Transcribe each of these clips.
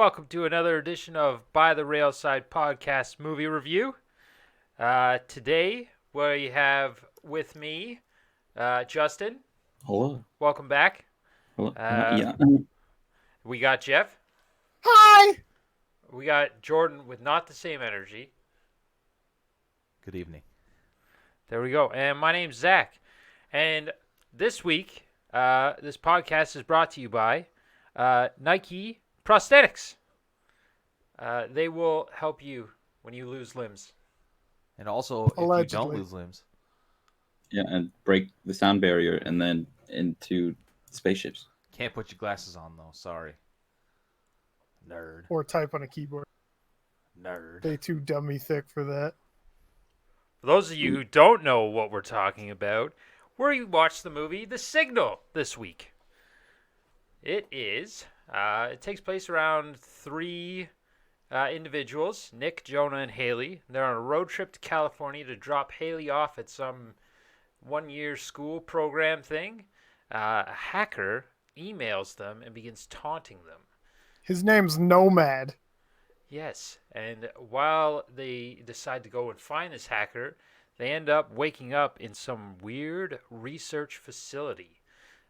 welcome to another edition of By the Railside Podcast Movie Review. Today we have with me Justin. Hello. Welcome back. Hello. Uh, Yeah. we got Jeff. Hi! We got Jordan with not the same energy. Good evening. There we go. And my name's Zach. And this week, this podcast is brought to you by Nike Prosthetics. They will help you when you lose limbs. And also, if you Allegedly. don't lose limbs, Yeah, and break the sound barrier and then into spaceships. can't put your glasses on though. Sorry. Nerd. Or type on a keyboard. Nerd. They too dummy thick for that. For those of you who don't know what we're talking about, we watched the movie The Signal this week. It takes place around three individuals, Nick, Jonah, and Haley. They're on a road trip to California to drop Haley off at some one-year school program thing. A hacker emails them and begins taunting them. His name's Nomad. Yes, and while they decide to go and find this hacker, they end up waking up in some weird research facility.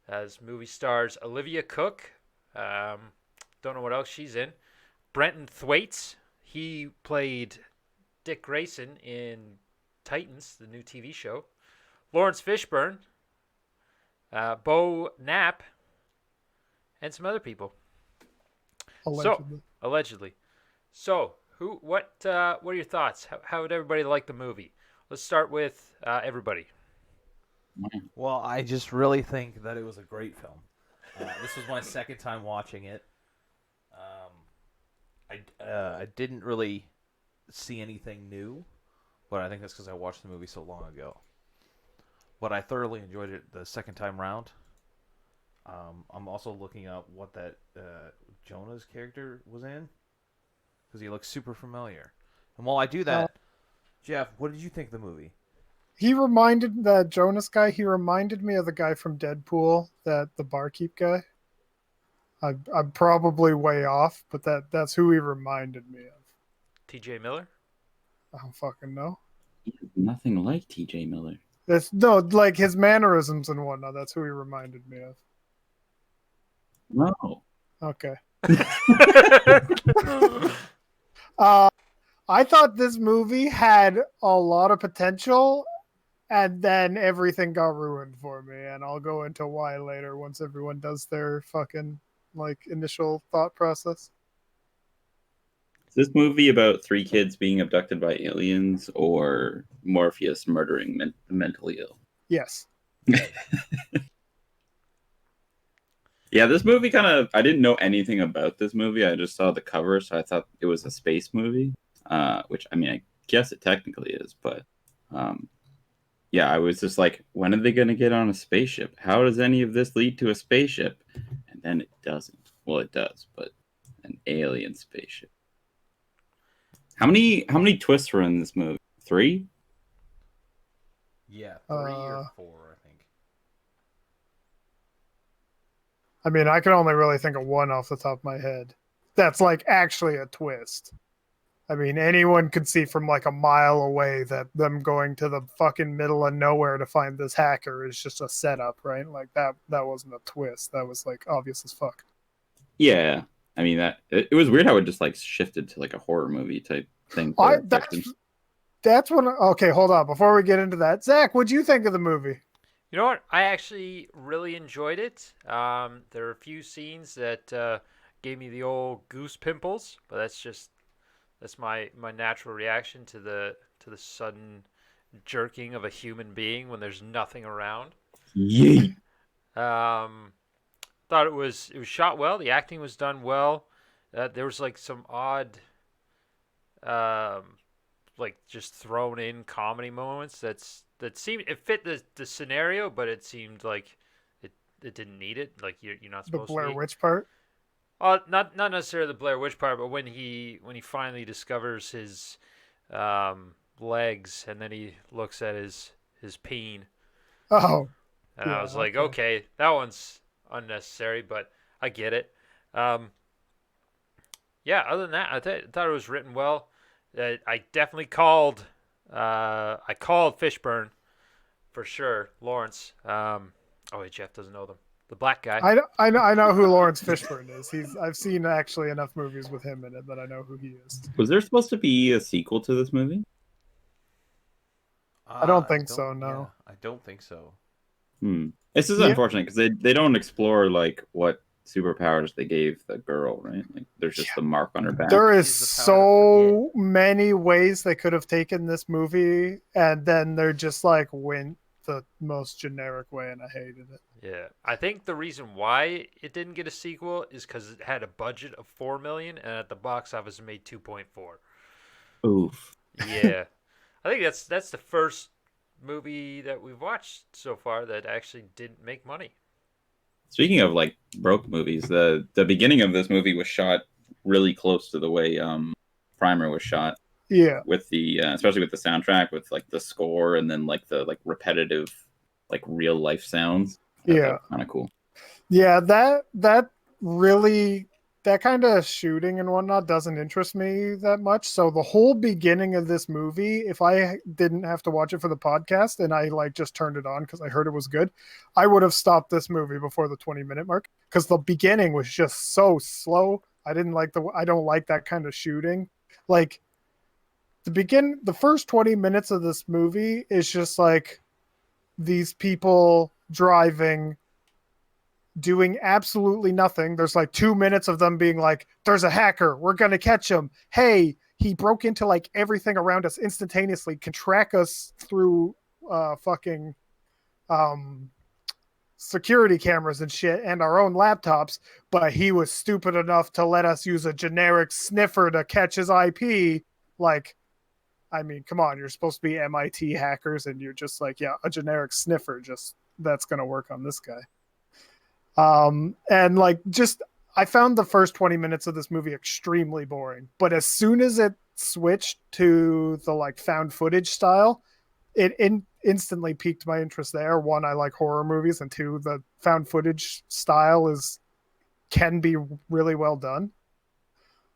This movie stars Olivia Cook. Don't know what else she's in. Brenton Thwaites. He played Dick Grayson in Titans, the new TV show. Lawrence Fishburne. Bo Knapp. And some other people. Allegedly. Allegedly. So, what are your thoughts? How would everybody like the movie? Let's start with everybody. Well, I just really think that it was a great film. This was my second time watching it. I didn't really see anything new, but I think that's because I watched the movie so long ago. But I thoroughly enjoyed it the second time round. I'm also looking up what that Jonah's character was in, because he looks super familiar. And while I do that, Jeff, what did you think of the movie? That Jonas guy, he reminded me of the guy from Deadpool, the barkeep guy. I'm probably way off, but that's who he reminded me of. T.J. Miller? I don't fucking know. He's nothing like T.J. Miller. Like his mannerisms and whatnot, that's who he reminded me of. No. Okay. I thought this movie had a lot of potential, and then everything got ruined for me, and I'll go into why later once everyone does their fucking initial thought process. Is this movie about three kids being abducted by aliens or Morpheus murdering the mentally ill? Yes. Yeah, this movie I didn't know anything about this movie. I just saw the cover, so I thought it was a space movie, which, I mean, I guess it technically is, but yeah, I was just like, when are they going to get on a spaceship? How does any of this lead to a spaceship? And then it doesn't. Well, it does, but an alien spaceship. How many twists were in this movie? 3? Yeah, 3 or 4, I think. I mean, I can only really think of one off the top of my head. That's actually a twist. I mean, anyone could see from a mile away that them going to the fucking middle of nowhere to find this hacker is just a setup, right? That wasn't a twist. That was obvious as fuck. Yeah. I mean, it was weird how it just shifted to a horror movie type thing. That's what. Okay, hold on. Before we get into that, Zach, what'd you think of the movie? You know what? I actually really enjoyed it. There are a few scenes that gave me the old goose pimples, but that's my natural reaction to the sudden jerking of a human being when there's nothing around. Yeet. Thought it was shot well. The acting was done well. There was some odd, just thrown in comedy moments that seemed it fit the scenario, but it seemed like it didn't need it. You're not supposed to. The Blair Witch part. Not necessarily the Blair Witch part, but when he finally discovers his legs and then he looks at his peen. Oh. And I was like, okay, that one's unnecessary, but I get it. Yeah, yeah, other than that, thought it was written well. I definitely called. I called Fishburne for sure. Lawrence. Oh wait, Jeff doesn't know them. The black guy. I know who Lawrence Fishburne is. I've seen actually enough movies with him in it that I know who he is. Was there supposed to be a sequel to this movie? I don't think so, no. I don't think so. This is Yeah. unfortunate because they don't explore like what superpowers they gave the girl, right? Like there's just the mark on her back. There is She's the power so many ways they could have taken this movie, and then they're just like went the most generic way, and I hated it. Yeah, I think the reason why it didn't get a sequel is because it had a budget of $4 million, and at the box office it made 2.4. Oof. Yeah, I think that's the first movie that we've watched so far that actually didn't make money. Speaking of like broke movies, the beginning of this movie was shot really close to the way Primer was shot, Yeah, with the especially with the soundtrack, with like the score and then like the like repetitive like real life sounds. yeah. Kind of cool. Yeah, that really that kind of shooting and whatnot doesn't interest me that much. So the whole beginning of this movie, if I didn't have to watch it for the podcast and I like just turned it on because I heard it was good, I would have stopped this movie before the 20-minute mark because the beginning was just so slow. I don't like that kind of shooting. Like the first 20 minutes of this movie is just like these people driving, doing absolutely nothing. There's like 2 minutes of them being like, there's a hacker, we're gonna catch him. Hey, he broke into like everything around us instantaneously, can track us through fucking security cameras and shit and our own laptops, but he was stupid enough to let us use a generic sniffer to catch his IP. Like, I mean, come on, you're supposed to be MIT hackers and you're just like, yeah, a generic sniffer, just that's gonna work on this guy. And like, just I found the first 20 minutes of this movie extremely boring, but as soon as it switched to the like found footage style, it instantly piqued my interest there. One, I like horror movies, and two, the found footage style can be really well done.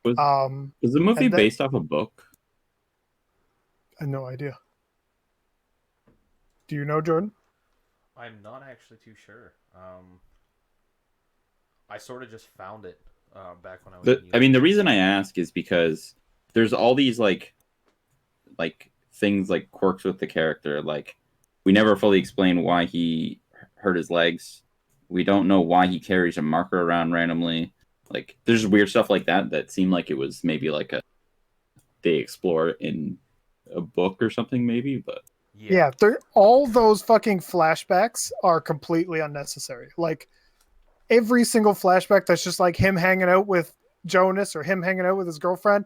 Was the movie and then- based off a book? I have no idea. Do you know, Jordan? I'm not actually too sure. I sort of just found it back when I was. I mean, the reason I ask is because there's all these like things like quirks with the character. Like, we never fully explain why he hurt his legs. We don't know why he carries a marker around randomly. Like, there's weird stuff like that seemed like it was maybe like they explore in a book or something, maybe. But yeah, all those fucking flashbacks are completely unnecessary. Like, every single flashback that's just like him hanging out with Jonas or him hanging out with his girlfriend,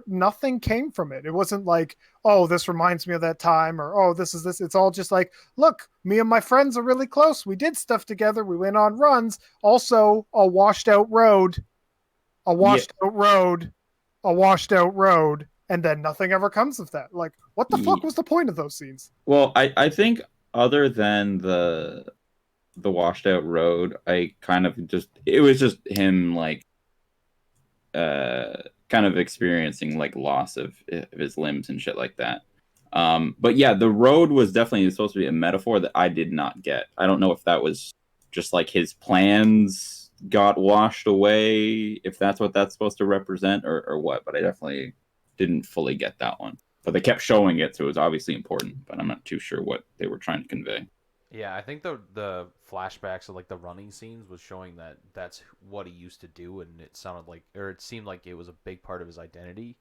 nothing came from it. It wasn't like, oh, this reminds me of that time, or oh, this is this. It's all just like, look, me and my friends are really close. We did stuff together. We went on runs. Also, a washed out road, a washed out road, a washed out road, and then nothing ever comes of that. Like, what the fuck was the point of those scenes? Well, I think other than the washed out road, I kind of it was just him like kind of experiencing like loss of his limbs and shit like that. But yeah, the road was definitely supposed to be a metaphor that I did not get. I don't know if that was just like his plans got washed away, if that's what that's supposed to represent, or what, but I definitely didn't fully get that one. But they kept showing it, so it was obviously important, but I'm not too sure what they were trying to convey. Yeah, I think the flashbacks of like the running scenes was showing that that's what he used to do, and it seemed like it was a big part of his identity.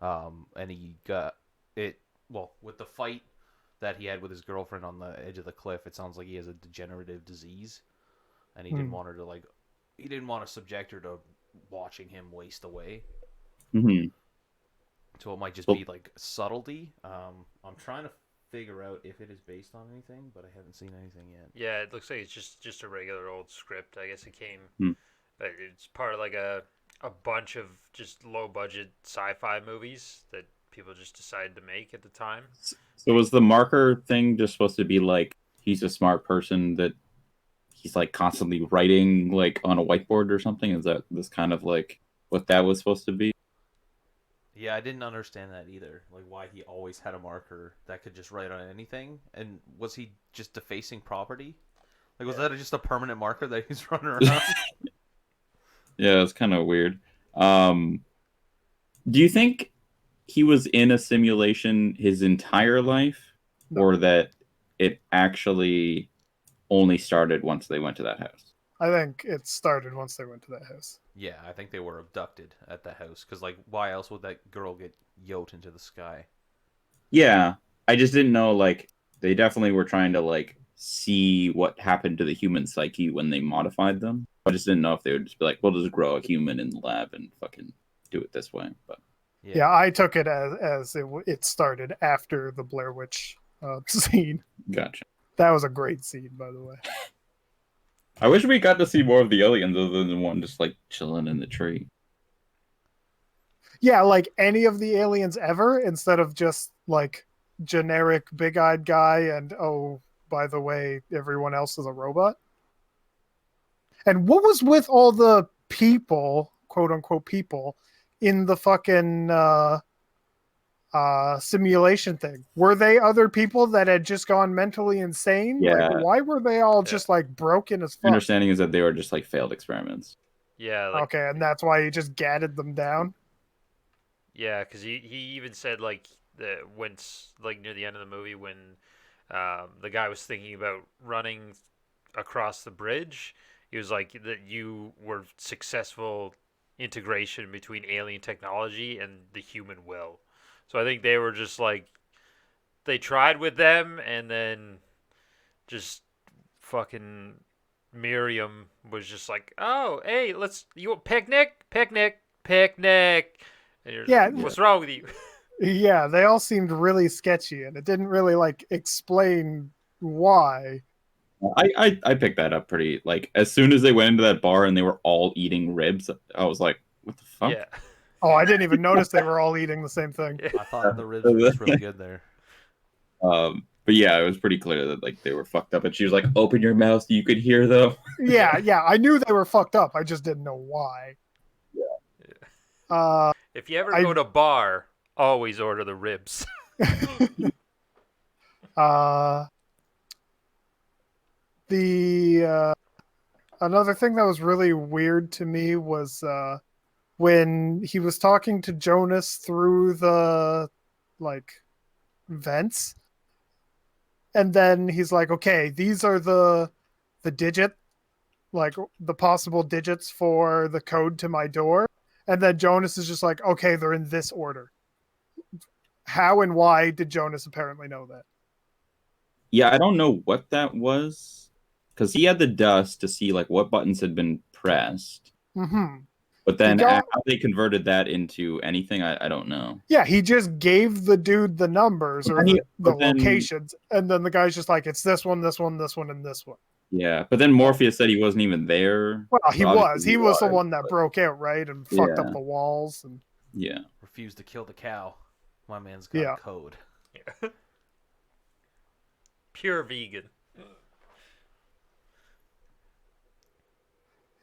And he got it with the fight that he had with his girlfriend on the edge of the cliff. It sounds like he has a degenerative disease, and he didn't want her to he didn't want to subject her to watching him waste away. Mm-hmm. So it might just be like subtlety. I'm trying to figure out if it is based on anything, but I haven't seen anything yet. Yeah, it looks like it's just a regular old script. I guess it came, but it's part of like a bunch of just low budget sci-fi movies that people just decided to make at the time. So was the marker thing just supposed to be like he's a smart person that he's like constantly writing like on a whiteboard or something? Is that this kind of like what that was supposed to be. Yeah, I didn't understand that either. Like why he always had a marker that could just write on anything, and was he just defacing property? Like was that just a permanent marker that he's running around? Yeah, it's kind of weird. Do you think he was in a simulation his entire life, No. or that it actually only started once they went to that house? I think it started once they went to that house. Yeah, I think they were abducted at the house because like why else would that girl get yoked into the sky? Yeah, I just didn't know. Like, they definitely were trying to like see what happened to the human psyche when they modified them. I just didn't know if they would just be like, "We'll just grow a human in the lab and fucking do it this way." But Yeah, I took it as it started after the Blair Witch scene. gotcha. That was a great scene, by the way. I wish we got to see more of the aliens other than one just like chilling in the tree. Yeah, like any of the aliens ever, instead of just like generic big-eyed guy and oh, by the way, everyone else is a robot. And what was with all the people, quote unquote people, in the fucking simulation thing? Were they other people that had just gone mentally insane? Yeah. Like, why were they all just like broken as My fuck? understanding is that they were just like failed experiments. Yeah, like Okay, and that's why he just gadded them down. yeah, because he even said like like near the end of the movie when the guy was thinking about running across the bridge, he was like that you were successful integration between alien technology and the human will. So I think they were just like they tried with them and then just fucking Miriam was just like, "Oh, hey, you picnic, picnic, picnic." And you're Yeah. like, what's wrong with you? Yeah, they all seemed really sketchy, and it didn't really like explain why. I picked that up pretty like as soon as they went into that bar and they were all eating ribs. I was like, "What the fuck?" Yeah. Oh, I didn't even notice they were all eating the same thing. I thought the ribs were just really good there. But yeah, it was pretty clear that like they were fucked up, and she was like, "Open your mouth, so you could hear them." Yeah, I knew they were fucked up. I just didn't know why. If you ever I- go to bar, always order the ribs. The another thing that was really weird to me was when he was talking to Jonas through the like vents, and then he's like, "Okay, these are the digit, like the possible digits for the code to my door," and then Jonas is just like, "Okay, they're in this order." How and why did Jonas apparently know that? Yeah, I don't know what that was because he had the dust to see like what buttons had been pressed, Mm-hmm. but then got- how they converted that into anything, I don't know. Yeah, he just gave the dude the numbers or the but then- locations, and then the guy's just like, "It's this one, this one, this one, and this one." Yeah, but then Morpheus said he wasn't even there. Well, he So was. obviously He was the was, one that but- broke out, right, and fucked up Yeah. the walls. And Yeah, Refused to kill the cow. My man's got Yeah. a code. Pure vegan.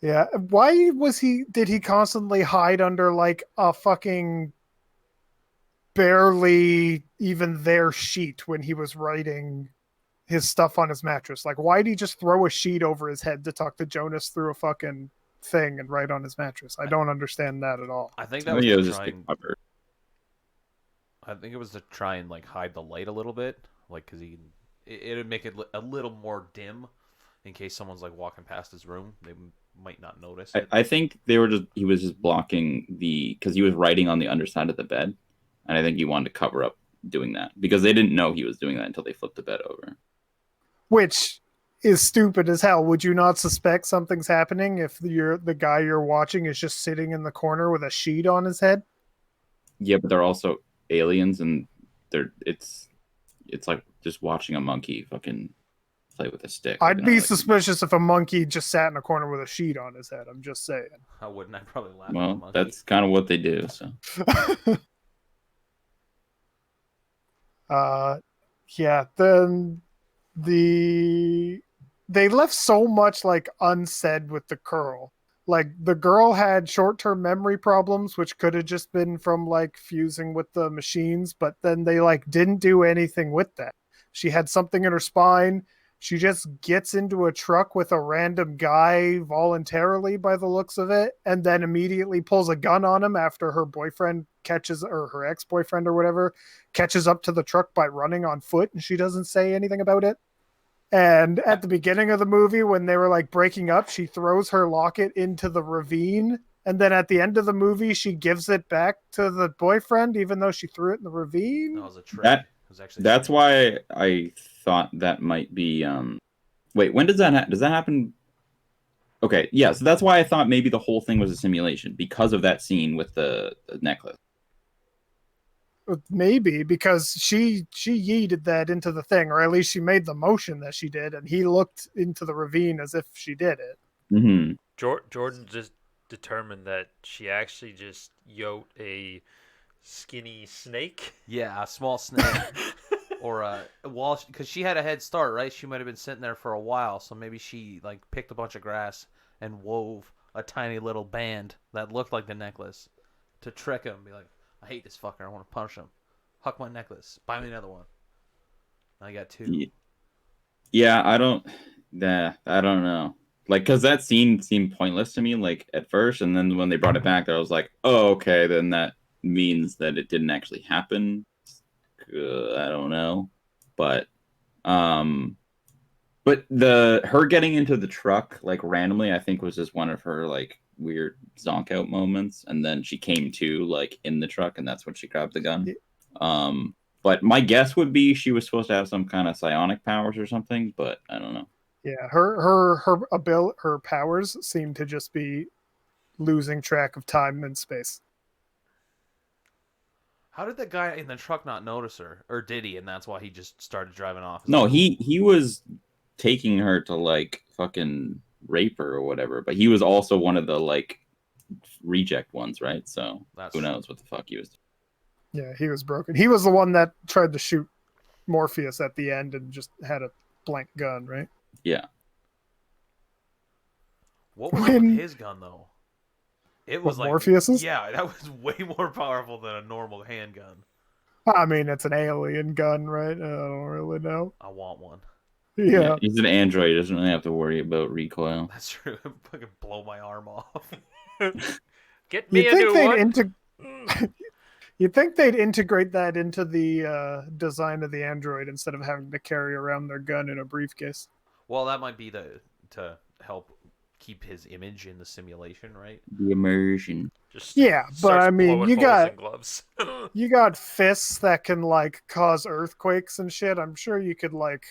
yeah, why was he? Did he constantly hide under like a fucking barely even there sheet when he was writing his stuff on his mattress? Like, why did he just throw a sheet over his head to talk to Jonas through a fucking thing and write on his mattress? I don't understand that at all. I think I that was think it to was just try the and, cover. I think it was to try and like hide the light a little bit, like because it'd make it a little more dim in case someone's like walking past his room. They might not notice it. I think he was just blocking because he was writing on the underside of the bed, and I think he wanted to cover up doing that because they didn't know he was doing that until they flipped the bed over. Which is stupid as hell. Would you not suspect something's happening if the guy you're watching is just sitting in the corner with a sheet on his head? Yeah, but they're also aliens, and it's like just watching a monkey fucking play with a stick. I'd be like, suspicious if a monkey just sat in a corner with a sheet on his head. I'm just saying. I wouldn't. I'd probably laugh at the Well, monkey. that's kind of what they do. So Yeah, then they left so much like unsaid with the curl. Like the girl had short-term memory problems, which could have just been from like fusing with the machines, but then they like didn't do anything with that. She had something in her spine. She just gets into a truck with a random guy voluntarily by the looks of it, and then immediately pulls a gun on him after her boyfriend catches, or her ex-boyfriend or whatever, catches up to the truck by running on foot, and she doesn't say anything about it. And at the beginning of the movie, when they were like breaking up, she throws her locket into the ravine. And then at the end of the movie, she gives it back to the boyfriend, even though she threw it in the ravine. That was a trick. That It was actually a that's trick. why I thought that might be. Wait, when does that does that happen? Okay, yeah, so that's why I thought maybe the whole thing was a simulation because of that scene with the necklace. Maybe because she yeeted that into the thing, or at least she made the motion that she did, and he looked into the ravine as if she did it. Mm-hmm. Jordan just determined that she actually just yoked a skinny snake. Yeah, a small snake. Or because she had a head start, right? She might have been sitting there for a while, so maybe she like picked a bunch of grass and wove a tiny little band that looked like the necklace to trick him. Be like, I hate this fucker. I want to punch him. Huck my necklace. Buy me another one. I got two. Yeah, I don't know. Like, because that scene seemed pointless to me, like, at first, and then when they brought it back, I was like, oh, okay, then that means that it didn't actually happen. I don't know. But, her getting into the truck, like, randomly, I think was just one of her, like, weird zonk out moments, and then she came to, like, in the truck, and that's when she grabbed the gun. But my guess would be she was supposed to have some kind of psionic powers or something, but I don't know. Yeah, her powers seem to just be losing track of time and space. How did the guy in the truck not notice her, or did he? And that's why he just started driving off. No, he was taking her to like fucking rape her or whatever, but he was also one of the like reject ones, right? So That's who true. knows what the fuck he was doing. Yeah, he was broken. He was the one that tried to shoot Morpheus at the end and just had a blank gun, right? Yeah. What was up with his gun though? It was like Morpheus's? Yeah, that was way more powerful than a normal handgun. I mean, it's an alien gun, right? I don't really know. I want one. Yeah. He's an android. He doesn't really have to worry about recoil. That's true. Fucking blow my arm off. Get me You'd a think new one. You'd think they'd integrate that into the design of the android instead of having to carry around their gun in a briefcase. Well, that might be to help keep his image in the simulation, right? The immersion. Just Yeah, but starts I mean, blowing you holes got in gloves. you got fists that can like cause earthquakes and shit. I'm sure you could like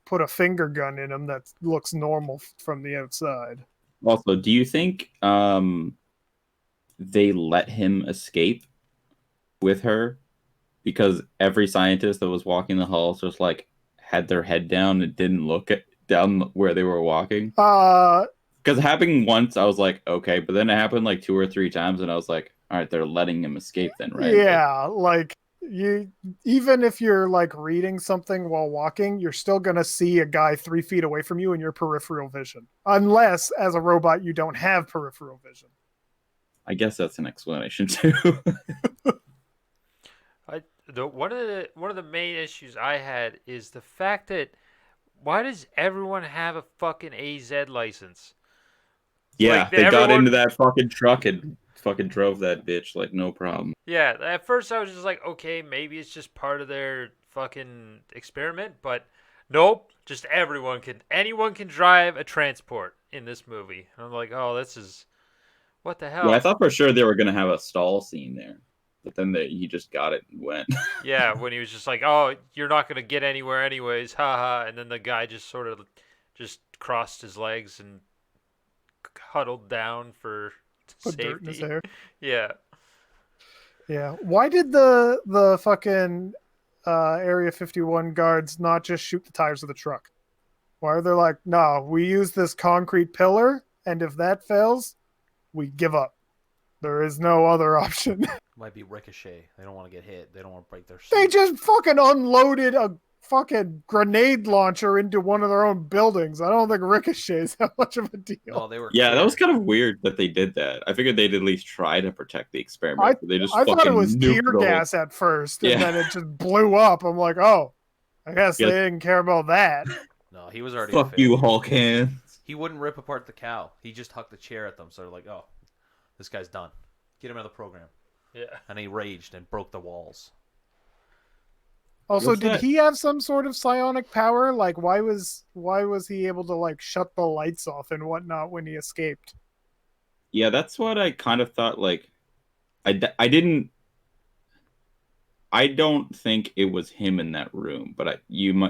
put a finger gun in them that looks normal from the outside. Also, do you think they let him escape with her? Because every scientist that was walking the halls just like had their head down and didn't look at down where they were walking. Because happening once, I was like, okay, but then it happened like 2 or 3 times, and I was like, all right, they're letting him escape then, right? Yeah, like you, even if you're like reading something while walking, you're still gonna see a guy 3 feet away from you in your peripheral vision, unless as a robot you don't have peripheral vision. I guess that's an explanation too. One of the main issues I had is the fact that why does everyone have a fucking AZ license? Yeah, Like, they got everyone- into that fucking truck and fucking drove that bitch like no problem. Yeah, at first I was just like, okay, maybe it's just part of their fucking experiment, but nope, just anyone can drive a transport in this movie. And I'm like, oh, this is, what the hell? Yeah, I thought for sure they were gonna have a stall scene there, but then he just got it and went. Yeah, when he was just like, oh, you're not gonna get anywhere anyways, haha, and then the guy just sort of just crossed his legs and huddled down for Put safety. dirt in his hair. Yeah. Yeah. Why did the fucking Area 51 guards not just shoot the tires of the truck? Why are they like, no, we use this concrete pillar, and if that fails, we give up. There is no other option. Might be ricochet. They don't want to get hit. They don't want to break their suit. They just fucking unloaded a fucking grenade launcher into one of their own buildings. I don't think Ricochet's that much of a deal. No, they were. Yeah, that was clear. kind of weird that they did that. I figured they'd at least try to protect the experiment. But they just I thought it was fucking tear nuked the whole. gas at first, and Yeah. then it just blew up. I'm like, oh, I guess Yeah. they didn't care about that. No, he was already. Fuck you, Hulk hands. He wouldn't rip apart the cow. He just hucked the chair at them. So they're like, oh, this guy's done. Get him out of the program. Yeah. And he raged and broke the walls. Also, What's did that? he have some sort of psionic power? Like, why was he able to like shut the lights off and whatnot when he escaped? Yeah, that's what I kind of thought. Like, I didn't. I don't think it was him in that room, but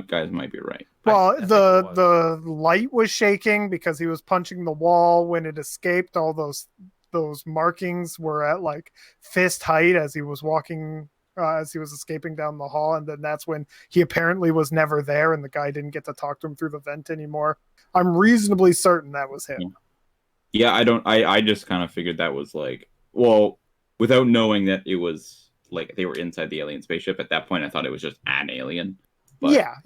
guys might be right. Well, I think it the light was shaking because he was punching the wall when it escaped. All those markings were at like fist height as he was walking, as he was escaping down the hall, and then that's when he apparently was never there, and the guy didn't get to talk to him through the vent anymore. I'm reasonably certain that was him. Yeah, I just kind of figured that was like, well, without knowing that it was like they were inside the alien spaceship. At that point, I thought it was just an alien. But, yeah.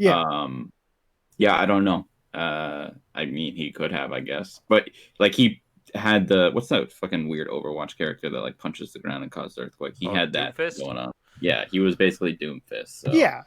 yeah, I don't know. I mean, he could have, I guess, but like he had what's that fucking weird Overwatch character that like punches the ground and causes earthquake? He had that Doomfist? going on. Yeah, he was basically Doomfist. So. Yeah.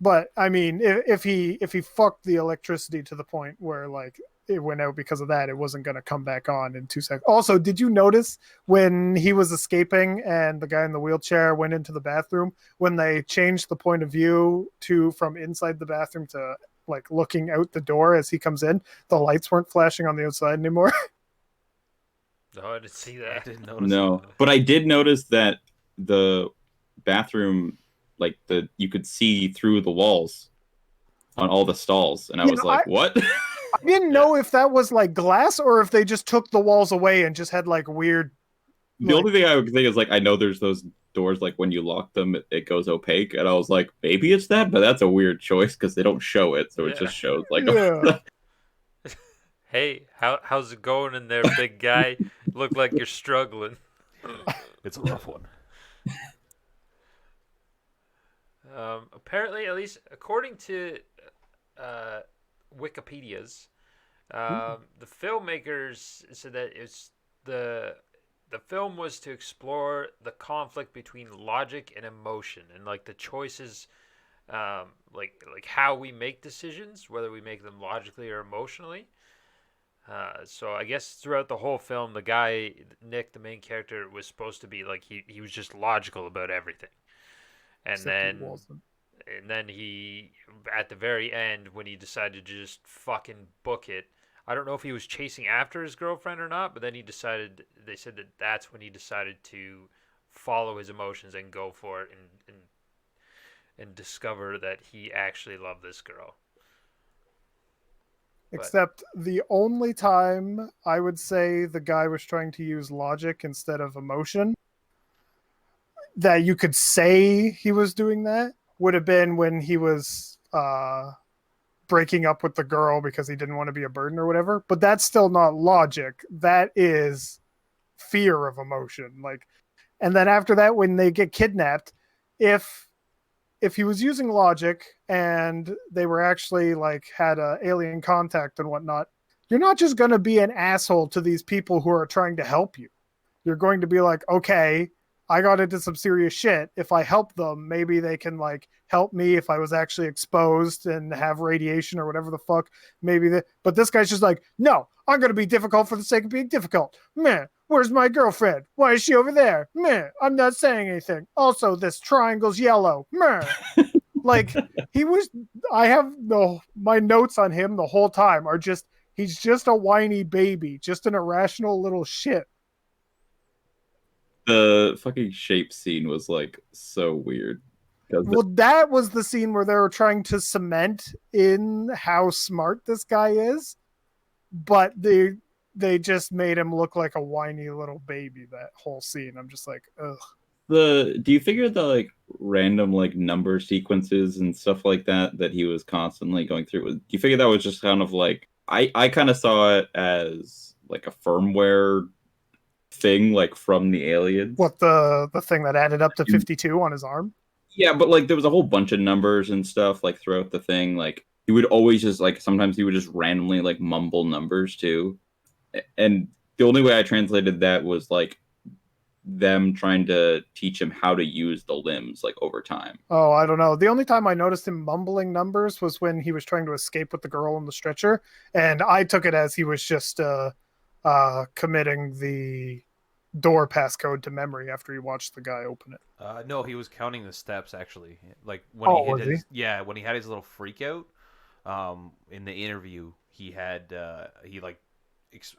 But I mean, if he fucked the electricity to the point where like it went out because of that, it wasn't going to come back on in 2 seconds. Also, did you notice when he was escaping and the guy in the wheelchair went into the bathroom, when they changed the point of view from inside the bathroom to like looking out the door as he comes in, the lights weren't flashing on the outside anymore? No, I didn't see I that. didn't notice. No, that. but I did notice that the bathroom, like you could see through the walls on all the stalls, and I was like, "What?" I didn't know if that was like glass or if they just took the walls away and just had like weird. The only thing I would think is like I know there's those doors like when you lock them it goes opaque, and I was like, maybe it's that, but that's a weird choice because they don't show it, so it Yeah. just shows like. Yeah. Hey, how's it going in there, big guy? Look like you're struggling. It's a rough one. Apparently, at least according to Wikipedia's, the filmmakers said that it's the film was to explore the conflict between logic and emotion, and like the choices, like how we make decisions, whether we make them logically or emotionally. So I guess throughout the whole film, the guy Nick, the main character, was supposed to be like he was just logical about everything, and then he at the very end when he decided to just fucking book it. I don't know if he was chasing after his girlfriend or not, but then they said that that's when he decided to follow his emotions and go for it and discover that he actually loved this girl. Except the only time I would say the guy was trying to use logic instead of emotion, that you could say he was doing that, would have been when he was breaking up with the girl because he didn't want to be a burden or whatever. But that's still not logic. That is fear of emotion. Like, and then after that, when they get kidnapped, if he was using logic and they were actually like had a alien contact and whatnot, you're not just going to be an asshole to these people who are trying to help you. You're going to be like, okay, I got into some serious shit. If I help them, maybe they can like help me if I was actually exposed and have radiation or whatever the fuck. But this guy's just like, no, I'm going to be difficult for the sake of being difficult. Man, where's my girlfriend? Why is she over there? Man, I'm not saying anything. Also, this triangle's yellow. Man. Like I have my notes on him the whole time are just, he's just a whiny baby, just an irrational little shit. The fucking shape scene was like so weird. Well, that was the scene where they were trying to cement in how smart this guy is, but they just made him look like a whiny little baby. That whole scene, I'm just like, ugh. Do you figure the like random like number sequences and stuff like that he was constantly going through? Do you figure that was just kind of like I kind of saw it as like a firmware thing, like from the aliens? What, the thing that added up to 52 on his arm? Yeah, but like there was a whole bunch of numbers and stuff like throughout the thing. Like he would always just like sometimes he would just randomly like mumble numbers too. And the only way I translated that was like them trying to teach him how to use the limbs like over time. Oh, I don't know. The only time I noticed him mumbling numbers was when he was trying to escape with the girl on the stretcher, and I took it as he was just committing the door passcode to memory after he watched the guy open it. No, he was counting the steps actually. Like Oh, was he? when he had his little freak out, in the interview, he had he like,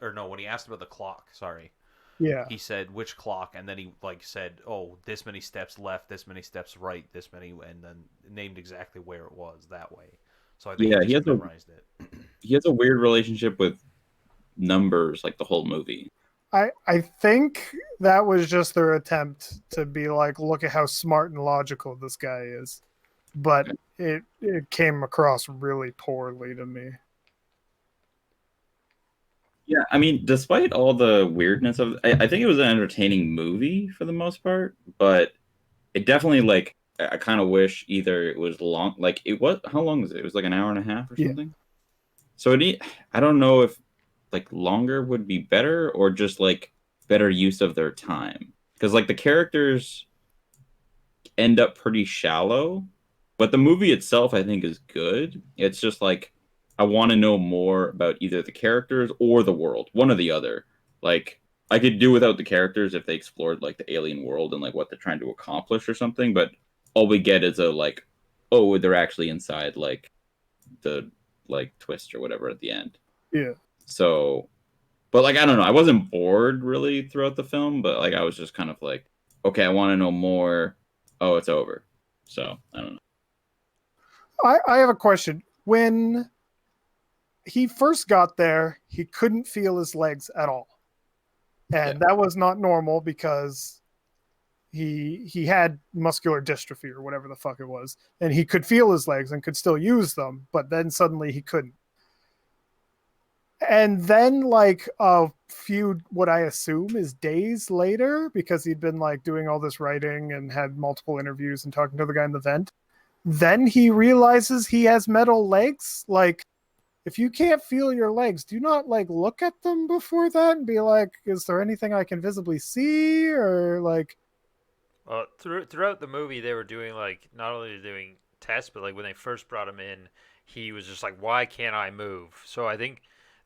or no, when he asked about the clock, sorry, Yeah. he said which clock, and then he like said, oh, this many steps left, this many steps right, this many, and then named exactly where it was that way. So I think Yeah, he just memorized it. he has a weird relationship with numbers like the whole movie. I think that was just their attempt to be like, look at how smart and logical this guy is. But it came across really poorly to me. Yeah, I mean, despite all the weirdness of, I think it was an entertaining movie for the most part, but it definitely like I kind of wish either it was long, like it was how long was it? It was like an hour and a half or Yeah. something. So I don't know if like longer would be better or just like better use of their time because like the characters end up pretty shallow, but the movie itself I think is good. It's just like I want to know more about either the characters or the world, one or the other. Like I could do without the characters if they explored like the alien world and like what they're trying to accomplish or something, but all we get is a like, oh, they're actually inside like the like twist or whatever at the end. Yeah. So, but like I don't know, I wasn't bored really throughout the film, but like I was just kind of like, okay, I want to know more. Oh, it's over. So I don't know. I have a question. When he first got there, he couldn't feel his legs at all. And that was not normal because he had muscular dystrophy or whatever the fuck it was. And he could feel his legs and could still use them, but then suddenly he couldn't. And then like a few what I assume is days later, because he'd been like doing all this writing and had multiple interviews and talking to the guy in the vent, then he realizes he has metal legs. Like, if you can't feel your legs, do you not like look at them before that and be like, is there anything I can visibly see? Or like, Well, throughout the movie, they were doing like not only doing tests, but like when they first brought him in, he was just like, "Why can't I move?" So I think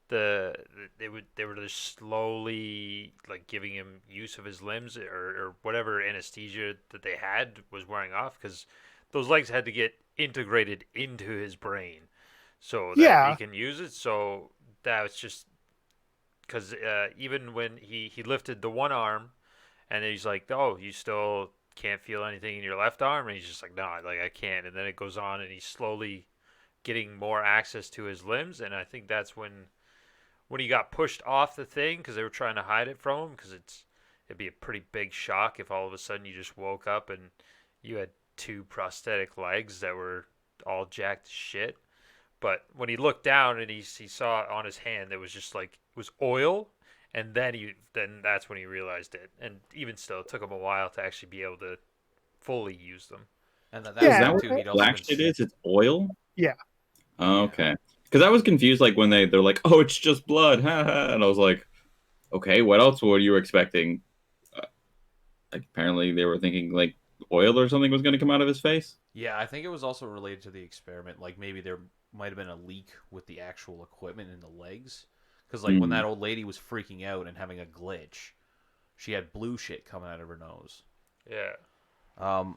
they were just slowly like giving him use of his limbs or whatever anesthesia that they had was wearing off because those legs had to get integrated into his brain so that he yeah, can use it. So that was just because even when he lifted the one arm and he's like, "Oh, you still can't feel anything in your left arm," and he's just like, "No, like I can't." And then it goes on, and he's slowly getting more access to his limbs, and I think that's when he got pushed off the thing because they were trying to hide it from him because it'd be a pretty big shock if all of a sudden you just woke up and you had two prosthetic legs that were all jacked to shit. But when he looked down and he saw on his hand, it was just like it was oil, and then that's when he realized it. And even still, it took him a while to actually be able to fully use them. And Is yeah, that that what too, he'd also black been shit sick. is? It's oil? yeah. Oh, okay. Because I was confused, like when they're like, "Oh, it's just blood," ha ha, and I was like, "Okay, what else were you expecting?" Uh, like apparently they were thinking like oil or something was going to come out of his face. Yeah, I think it was also related to the experiment. Like maybe there might have been a leak with the actual equipment in the legs. Because like when Mm. that old lady was freaking out and having a glitch, she had blue shit coming out of her nose. Yeah.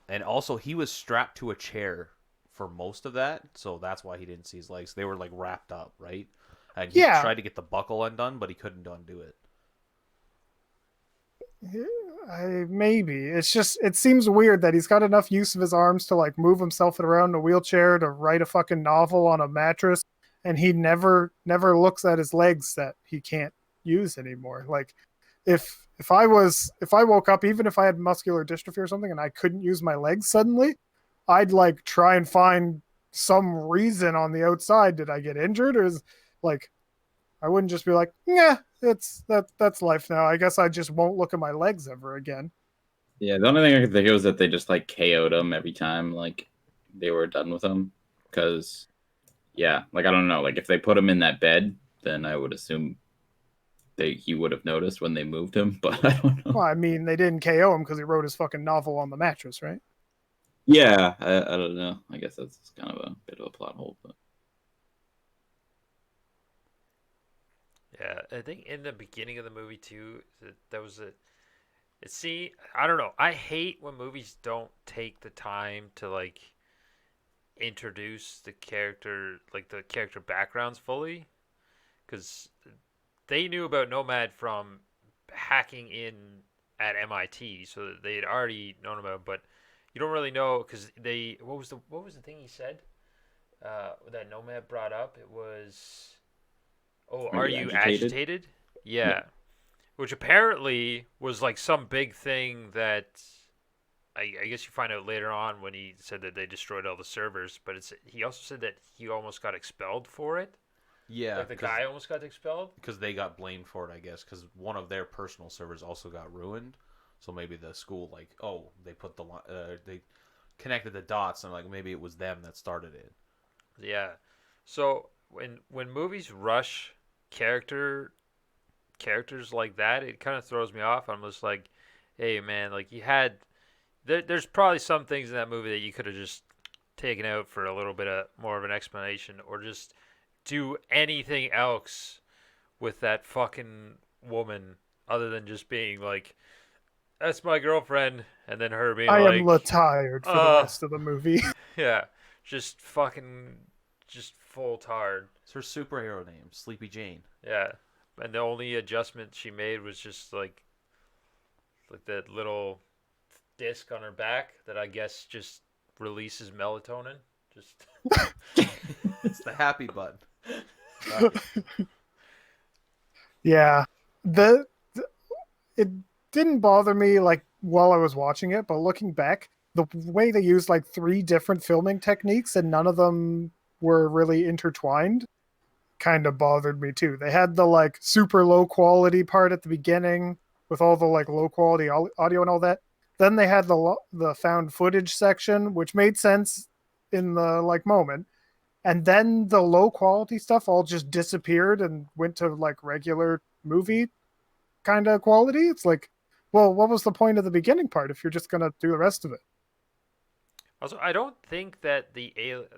And also he was strapped to a chair for most of that, so that's why he didn't see his legs. They were like wrapped up, right? And he Yeah. tried to get the buckle undone, but he couldn't undo it. Maybe it's just it seems weird that he's got enough use of his arms to like move himself around in a wheelchair to write a fucking novel on a mattress, and he never looks at his legs that he can't use anymore. Like if I woke up, even if I had muscular dystrophy or something, and I couldn't use my legs suddenly, I'd like try and find some reason on the outside. Did I get injured, or is like I wouldn't just be like, yeah, that's life now. I guess I just won't look at my legs ever again. Yeah, the only thing I could think of was that they just like KO'd him every time like they were done with him. Because yeah, like I don't know, like if they put him in that bed, then I would assume he would have noticed when they moved him, but I don't know. Well, I mean, they didn't KO him because he wrote his fucking novel on the mattress, right? Yeah, I don't know. I guess that's kind of a bit of a plot hole, but Yeah, I think in the beginning of the movie too, that was a. See, I don't know. I hate when movies don't take the time to like introduce the character, like the character backgrounds fully, because they knew about Nomad from hacking in at MIT, so they had already known about him, but you don't really know because they what was the thing he said that Nomad brought up? It was, oh, are are you you agitated? agitated? Yeah. Yeah, which apparently was like some big thing that I guess you find out later on when he said that they destroyed all the servers. But he also said that he almost got expelled for it. Yeah, Like the guy almost got expelled. because they got blamed for it, I guess, because one of their personal servers also got ruined. So maybe the school, like, oh, they connected the dots, and like maybe it was them that started it. Yeah. So when movies rush character characters like that, it kind of throws me off. I'm just like, hey man, like there's probably some things in that movie that you could have just taken out for a little bit of more of an explanation, or just do anything else with that fucking woman other than just being like, that's my girlfriend, and then her being I am like, tired for the uh, rest of the movie. yeah, just fucking, just full tard. It's her superhero name, Sleepy Jane. Yeah, and the only adjustment she made was just like that little disc on her back that I guess just releases melatonin. Just It's the happy button. Yeah, the it didn't bother me like while I was watching it, but looking back, the way they used like three different filming techniques and none of them were really intertwined kind of bothered me too. They had the like super low quality part at the beginning with all the like low quality audio and all that. Then they had the found footage section, which made sense in the like moment. And then the low quality stuff all just disappeared and went to like regular movie kind of quality. It's like, well, what was the point of the beginning part if you're just gonna do the rest of it? also, I don't think that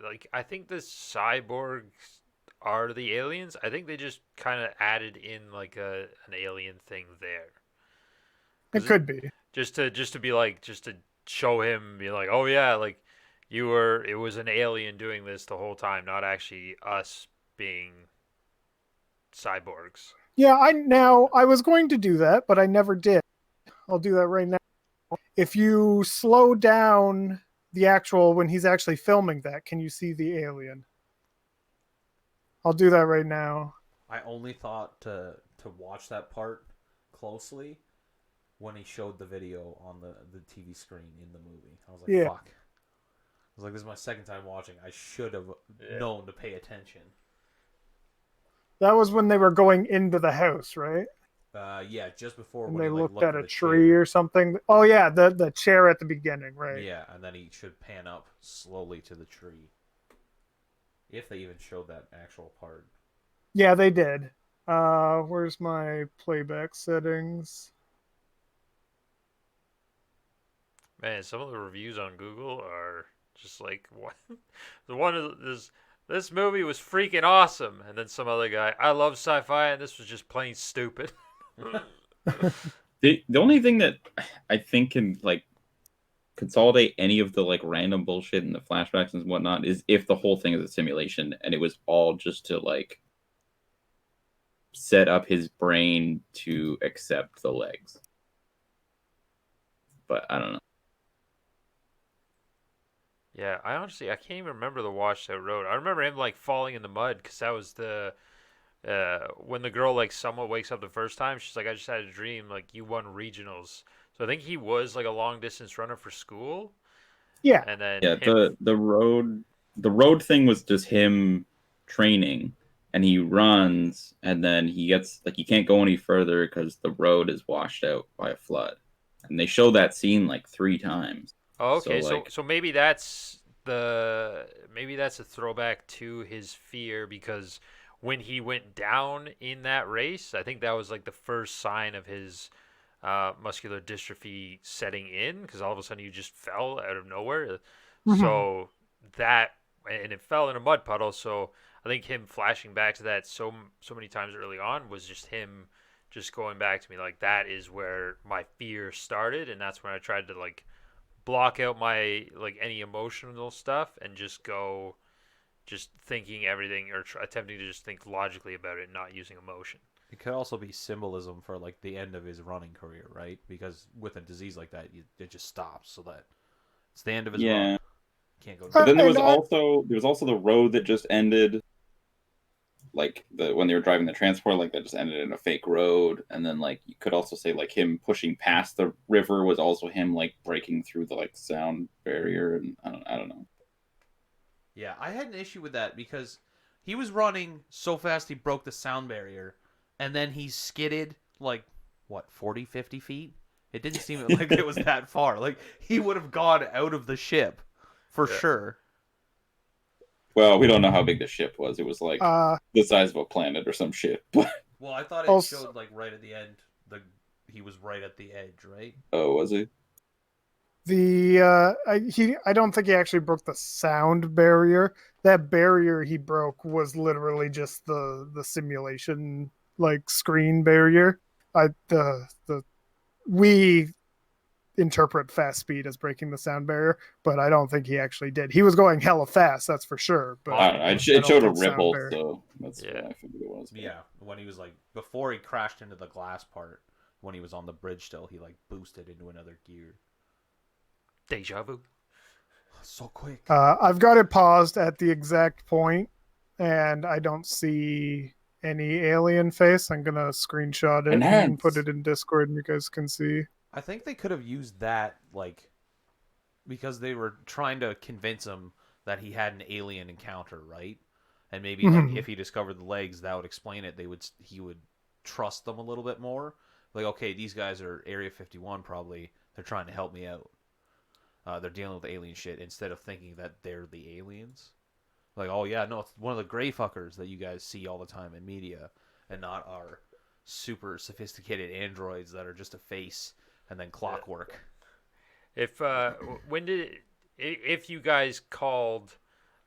like I think the cyborgs are the aliens. I think they just kind of added in like an alien thing there, It because could be. just to be like, just to show him, be like, oh yeah, like it was an alien doing this the whole time, not actually us being cyborgs. Yeah, I was going to do that, but I never did. I'll do that right now. If you slow down the actual when he's actually filming that, can you see the alien? I'll do that right now. I only thought to watch that part closely when he showed the video on the TV screen in the movie. I was like, Yeah. fuck. I was like, this is my second time watching. I should have Yeah. known to pay attention. That was when they were going into the house, right? Yeah, just before And when they he like looked looked at at a the tree chair. or something. Oh yeah, the chair at the beginning, right? Yeah, and then he should pan up slowly to the tree. If they even showed that actual part. Yeah, they did. Where's my playback settings? Man, some of the reviews on Google are just like, what? The one is this movie was freaking awesome, and then some other guy, I love sci-fi, and this was just plain stupid. The only thing that I think can like consolidate any of the like random bullshit and the flashbacks and whatnot is if the whole thing is a simulation and it was all just to like set up his brain to accept the legs. But I don't know. Yeah, I can't even remember the washed out road. I remember him like falling in the mud because that was the when the girl like somewhat wakes up the first time. She's like, I just had a dream, like you won regionals. So I think he was like a long distance runner for school, Yeah. and then Yeah, him. the road thing was just him training and he runs and then he gets like he can't go any further because the road is washed out by a flood. and they show that scene like 3 times. Oh, So okay, like, so maybe that's a throwback to his fear because when he went down in that race, I think that was like the first sign of his muscular dystrophy setting in because all of a sudden you just fell out of nowhere. Mhm. So that and it fell in a mud puddle. So I think him flashing back to that so many times early on was just him just going back to me like that is where my fear started, and that's when I tried to like block out my like any emotional stuff and just go just thinking everything or attempting to just think logically about it, not using emotion. It could also be symbolism for like the end of his running career, right? Because with a disease like that, it just stops, so that it's the end of his run. yeah. Can't go But near then it. And there was also the road that just ended, like when they were driving the transport, like that just ended in a fake road. And then like you could also say like him pushing past the river was also him like breaking through the like sound barrier, and I don't know. Yeah, I had an issue with that because he was running so fast he broke the sound barrier, and then he skidded like what 40, 50 feet. It didn't seem like it was that far. Like he would have gone out of the ship for Yeah. sure. Well, we don't know how big the ship was. It was like uh, the size of a planet or some shit. But Well, I thought it also, showed like right at the end. The he was right at the edge, right? oh, was he? I don't think he actually broke the sound barrier. That barrier he broke was literally just the simulation like screen barrier. The we interpret fast speed as breaking the sound barrier, but I don't think he actually did. He was going hella fast, that's for sure. But I don't know. I It don't showed a think sound ripple, barrier. so that's Yeah. what I figured it was. Yeah, when he was like before he crashed into the glass part, when he was on the bridge still, he like boosted into another gear. Deja vu. So quick. I've got it paused at the exact point, and I don't see any alien face. I'm gonna screenshot it and put Enhance. it in Discord, and you guys can see. I think they could have used that like because they were trying to convince him that he had an alien encounter, right? And maybe like Mhm. if he discovered the legs, that would explain it. He would trust them a little bit more. Like, okay, these guys are Area 51 probably. They're trying to help me out. They're dealing with alien shit instead of thinking that they're the aliens. Like, oh yeah, no, it's one of the gray fuckers that you guys see all the time in media, and not our super sophisticated androids that are just a face and then clockwork. If when did if you guys called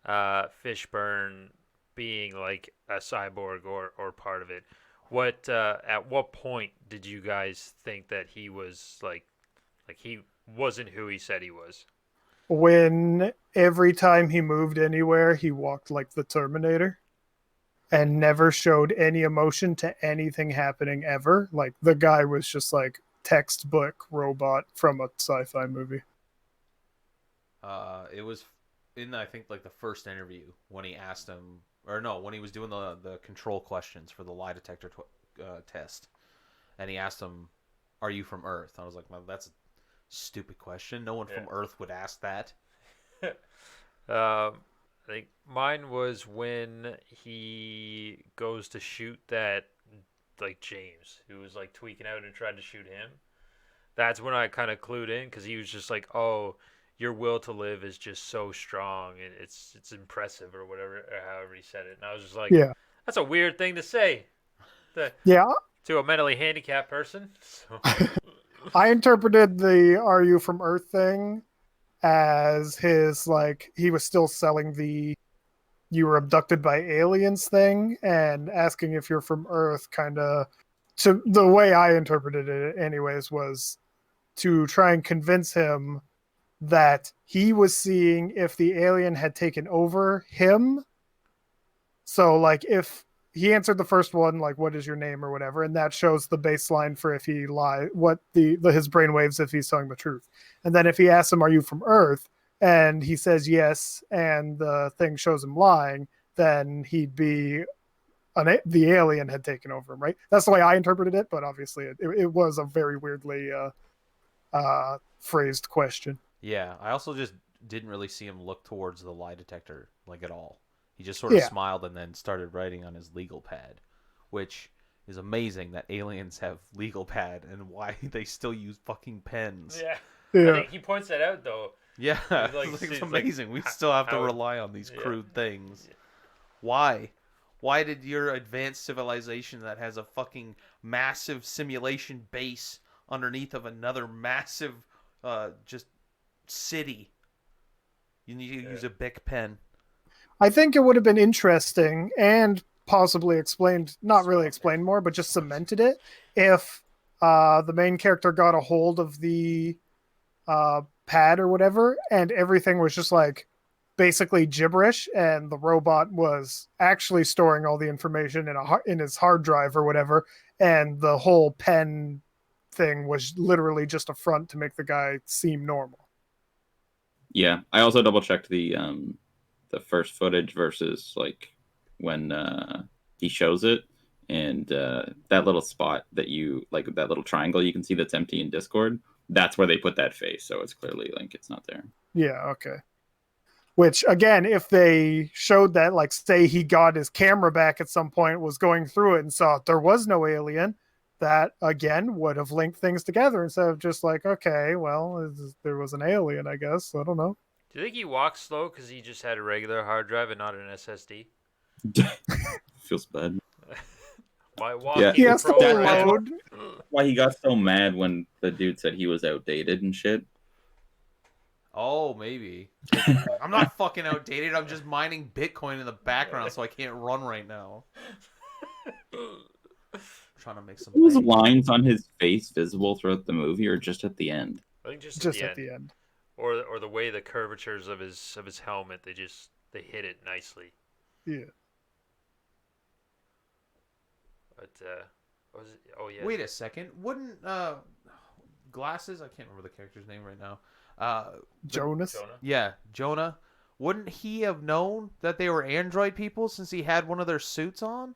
Fishburne being like a cyborg or part of it, what at what point did you guys think that he was like he wasn't who he said he was? When every time he moved anywhere, he walked like the Terminator and never showed any emotion to anything happening ever. Like the guy was just like textbook robot from a sci-fi movie. It was in I think like the first interview when he asked him, or no, when he was doing the control questions for the lie detector test, and he asked him, "Are you from Earth?" I was like, "Well, that's a stupid question. No one from Yeah. Earth would ask that." I think mine was when he goes to shoot that like James, who was like tweaking out and tried to shoot him. That's when I kind of clued in because he was just like, "Oh, your will to live is just so strong and it's impressive or whatever, or however he said it." And I was just like, Yeah, "That's a weird thing to say to, yeah. to a mentally handicapped person." So, I interpreted the "Are you from Earth" thing as his like he was still selling the "you were abducted by aliens" thing and asking if you're from Earth. Kind of, to the way I interpreted it, anyways, was to try and convince him that he was seeing if the alien had taken over him. So, like, if he answered the first one, like, "What is your name?" or whatever, and that shows the baseline for if he what the his brain waves if he's telling the truth. And then if he asks him, "Are you from Earth?" and he says yes, and the thing shows him lying, then he'd be the alien had taken over him, right? That's the way I interpreted it, but obviously it was a very weirdly phrased question. Yeah, I also just didn't really see him look towards the lie detector like at all. He just sort of Yeah. smiled and then started writing on his legal pad, which is amazing that aliens have legal pad and why they still use fucking pens. Yeah. I Yeah. think he points that out though. Yeah, He's like, it's he's like, amazing. We still have to how- rely on these yeah. crude things. Yeah. Why? Why did your advanced civilization that has a fucking massive simulation base underneath of another massive just city, you need to use a Bic pen? I think it would have been interesting and possibly explained, not really explained more, but just cemented it if the main character got a hold of the pad or whatever, and everything was just like basically gibberish, and the robot was actually storing all the information in his hard drive or whatever, and the whole pen thing was literally just a front to make the guy seem normal. Yeah, I also double checked the first footage versus like when he shows it, and that little spot that you like, that little triangle you can see that's empty in Discord. That's where they put that face, so it's clearly like it's not there. Yeah, okay. Which again, if they showed that, like, say he got his camera back at some point, was going through it and saw there was no alien, that again would have linked things together instead of just like, okay, well, there was an alien, I guess. I don't know. Do you think he walked slow because he just had a regular hard drive and not an SSD? Feels bad. Why walking? Yeah, He has to That- load. Why he got so mad when the dude said he was outdated and shit. Oh, maybe. I'm not fucking outdated. I'm just mining Bitcoin in the background so I can't run right now. Trying to make some. Were those bank. lines on his face visible throughout the movie, or just at the end? I think just, Just at at the end. the end. Or the way the curvatures of his helmet, they hit it nicely. Yeah. But what was it? Oh yeah. Wait a second. Wouldn't glasses? I can't remember the character's name right now. Jonas. Jonah? Yeah, Jonah. Wouldn't he have known that they were android people since he had one of their suits on?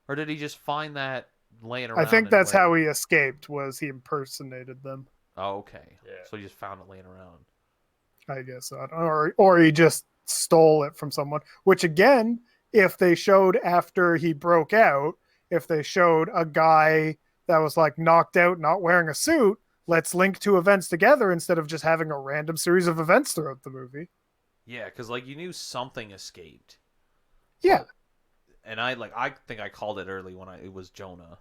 Or did he just find that laying around? I think and that's wear how it? he escaped, was he impersonated them. Oh, okay. Yeah. So he just found it laying around. I guess. I don't know. Or he just stole it from someone. Which again, if they showed after he broke out, if they showed a guy that was like knocked out, not wearing a suit, let's link two events together instead of just having a random series of events throughout the movie. Yeah, because like you knew something escaped. Yeah. And I think I called it early when it was Jonah.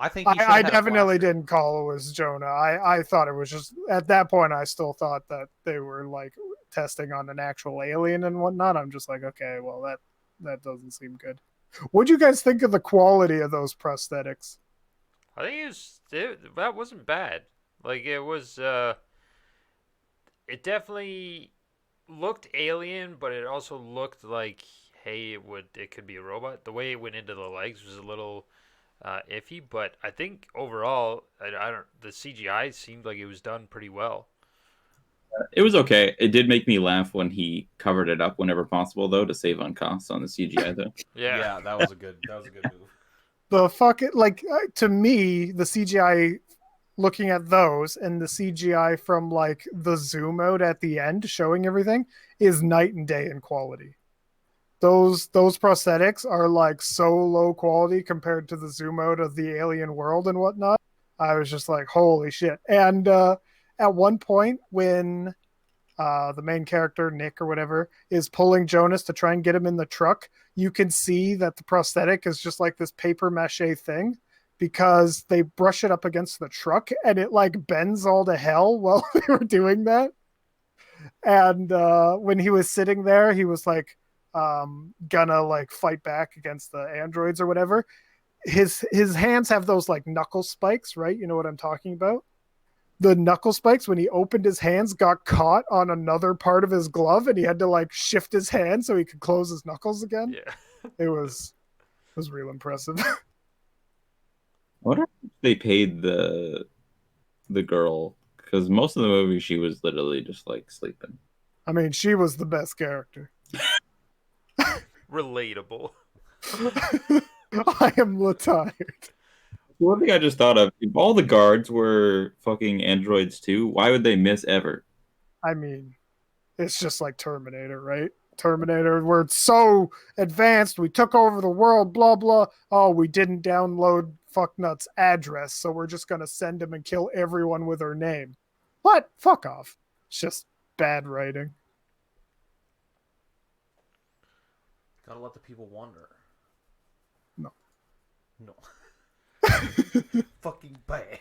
I think he I had a definitely blaster. didn't call it was Jonah. I thought it was just, at that point, I still thought that they were like testing on an actual alien and whatnot. I'm just like, okay, well, that doesn't seem good. What'd you guys think of the quality of those prosthetics? I think that wasn't bad. Like it was. It definitely looked alien, but it also looked like, hey, it could be a robot. The way it went into the legs was a little iffy, but I think overall, the CGI seemed like it was done pretty well. It was okay. It did make me laugh when he covered it up whenever possible, though, to save on costs on the CGI, though. Yeah. That was a good move. The fucking, like, to me, the CGI, looking at those and the CGI from like the zoom out at the end showing everything, is night and day in quality. Those prosthetics are like so low quality compared to the zoom out of the alien world and whatnot. I was just like, holy shit. And at one point when the main character, Nick or whatever, is pulling Jonas to try and get him in the truck, you can see that the prosthetic is just like this paper mache thing, because they brush it up against the truck and it like bends all to hell while they were doing that. And when he was sitting there, he was like gonna like fight back against the androids or whatever. His hands have those like knuckle spikes, right? You know what I'm talking about? The knuckle spikes, when he opened his hands, got caught on another part of his glove, and he had to like shift his hand so he could close his knuckles again. Yeah. It was real impressive. I wonder if they paid the girl, because most of the movie she was literally just like sleeping. I mean, she was the best character. Relatable. I am tired. One thing I just thought of: if all the guards were fucking androids too, why would they miss Ever? I mean, it's just like Terminator, right? Terminator. We're so advanced. We took over the world, blah, blah. Oh, we didn't download fucknut's address, so we're just going to send him and kill everyone with her name. What? Fuck off. It's just bad writing. Gotta let the people wonder. No. No. Fucking bad.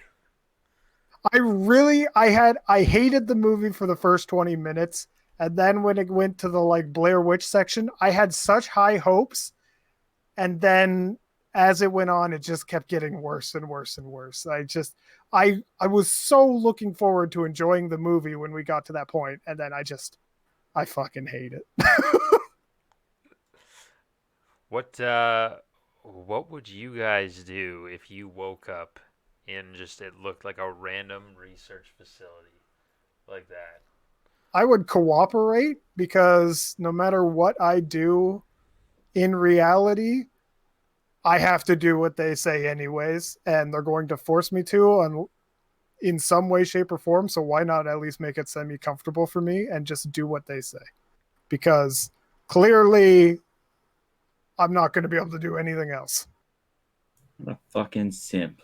I hated the movie for the first 20 minutes. And then when it went to the like Blair Witch section, I had such high hopes. And then as it went on, it just kept getting worse and worse and worse. I was so looking forward to enjoying the movie when we got to that point, and then I fucking hate it. What would you guys do if you woke up and just it looked like a random research facility like that? I would cooperate because no matter what I do in reality, I have to do what they say anyways, and they're going to force me to in some way, shape, or form. So why not at least make it semi-comfortable for me and just do what they say? Because clearly I'm not going to be able to do anything else. What a fucking simp.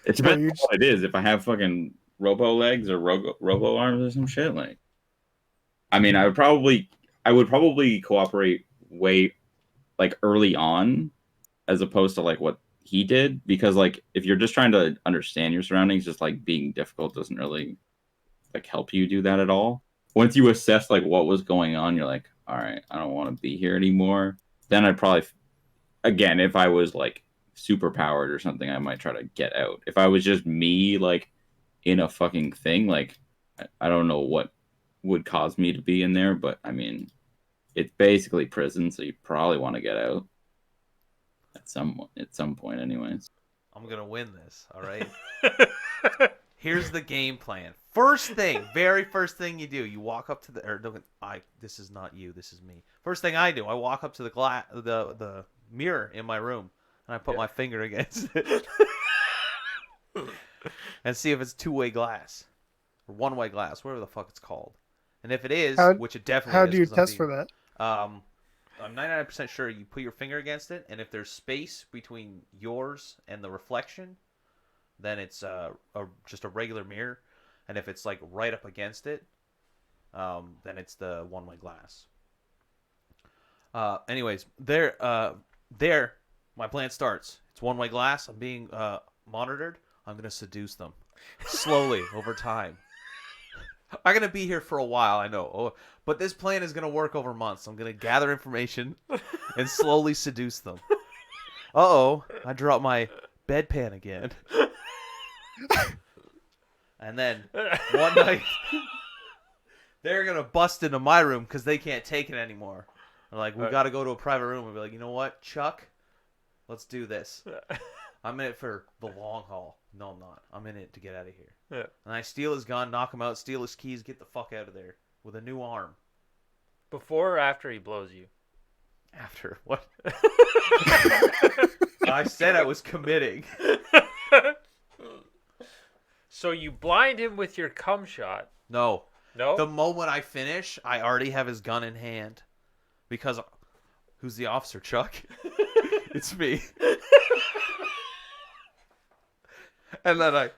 It depends on what it is. If I have fucking robo legs or robo arms or some shit, like, I mean, I would probably cooperate way like early on, as opposed to like what he did, because like if you're just trying to understand your surroundings, just like being difficult doesn't really like help you do that at all. Once you assess like what was going on, you're like, all right, I don't want to be here anymore. Then I'd probably, again, if I was like super powered or something, I might try to get out. If I was just me, like in a fucking thing, like I don't know what would cause me to be in there, but I mean, it's basically prison, so you probably want to get out at some point, anyways. I'm gonna win this. All right. Here's the game plan. Very first thing you do, you walk up to this is not you, this is me. First thing I do, I walk up to the mirror in my room, and I put my finger against it and see if it's two-way glass or one-way glass, whatever the fuck it's called. And if it is, which it definitely is. How do you test for that? I'm 99% sure you put your finger against it, and if there's space between yours and the reflection, then it's just a regular mirror. And if it's like right up against it, then it's the one-way glass. Anyways, there, my plan starts. It's one-way glass. I'm being monitored. I'm gonna seduce them slowly over time. I'm gonna be here for a while, I know, but this plan is gonna work over months. I'm gonna gather information and slowly seduce them. I dropped my bedpan again. And then one night, they're gonna bust into my room because they can't take it anymore. They're like, we gotta go to a private room. And be like, you know what, Chuck? Let's do this. I'm in it for the long haul. No, I'm not. I'm in it to get out of here. Yeah. And I steal his gun, knock him out, steal his keys, get the fuck out of there with a new arm. Before or after he blows you? After. What? I said I was committing. So you blind him with your cum shot? No. No? The moment I finish, I already have his gun in hand. Because who's the officer, Chuck? It's me. And then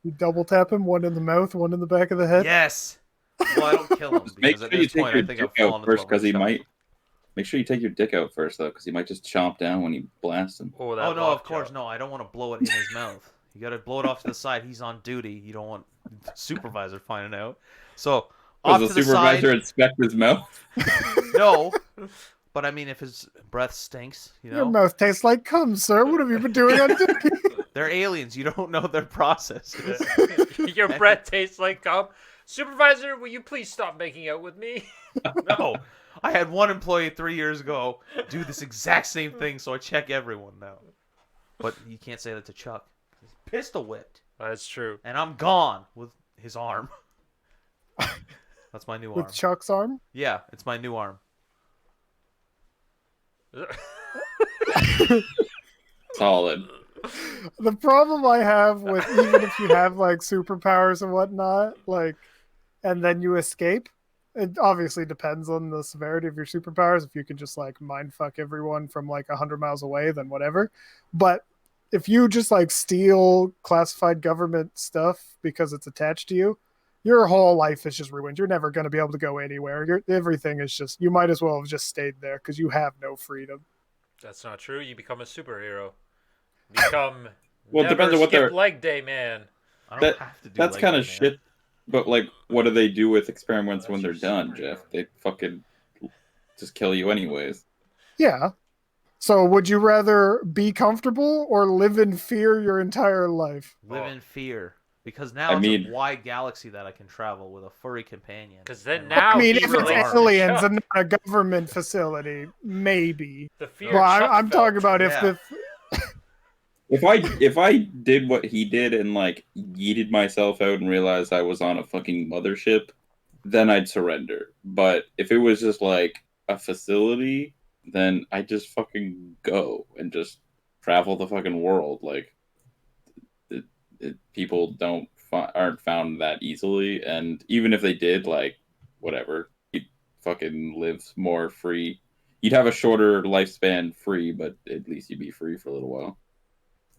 You double tap him, one in the mouth, one in the back of the head. Yes. Well, I don't kill him because at this point I think I've fallen in love with Chuck. Make sure you take your dick out first, though, because he might just chomp down when you blast him. Oh no, of course no. I don't want to blow it in his mouth. You got to blow it off to the side. He's on duty. You don't want the supervisor finding out. So off Does to the supervisor inspect his mouth? No. But I mean, if his breath stinks, you know. Your mouth tastes like cum, sir. What have you been doing on duty? They're aliens. You don't know their processes. Your breath tastes like cum. Supervisor, will you please stop making out with me? No. I had one employee 3 years ago do this exact same thing, so I check everyone now. But you can't say that to Chuck. He's pistol whipped. That's true. And I'm gone with his arm. That's my new arm. With Chuck's arm? Yeah, it's my new arm. Solid. The problem I have with even if you have like superpowers and whatnot, like and then you escape. It obviously depends on the severity of your superpowers. If you can just like mind fuck everyone from like 100 miles away, then whatever. But if you just like steal classified government stuff because it's attached to you, your whole life is just ruined. You're never going to be able to go anywhere. Everything is just, you might as well have just stayed there because you have no freedom. That's not true. You become a superhero. Become Well, it depends never on what skip they're. leg day, man. I don't That have to do that's leg kind day, of man. shit. But like, what do they do with experiments That's when they're your done, superhero. Jeff? They fucking just kill you anyways. Yeah. So would you rather be comfortable or live in fear your entire life? Live Oh. in fear. Because now I it's mean- a wide galaxy that I can travel with a furry companion. 'Cause then and, now I mean, he if it's relates to aliens Chuck. and not a government facility, maybe. The fear Well, Chuck I'm talking felt. about if Yeah. the If I did what he did and like yeeted myself out and realized I was on a fucking mothership, then I'd surrender. But if it was just like a facility, then I just fucking go and just travel the fucking world. Like people aren't found that easily, and even if they did, like whatever, you fucking live more free. You'd have a shorter lifespan free, but at least you'd be free for a little while,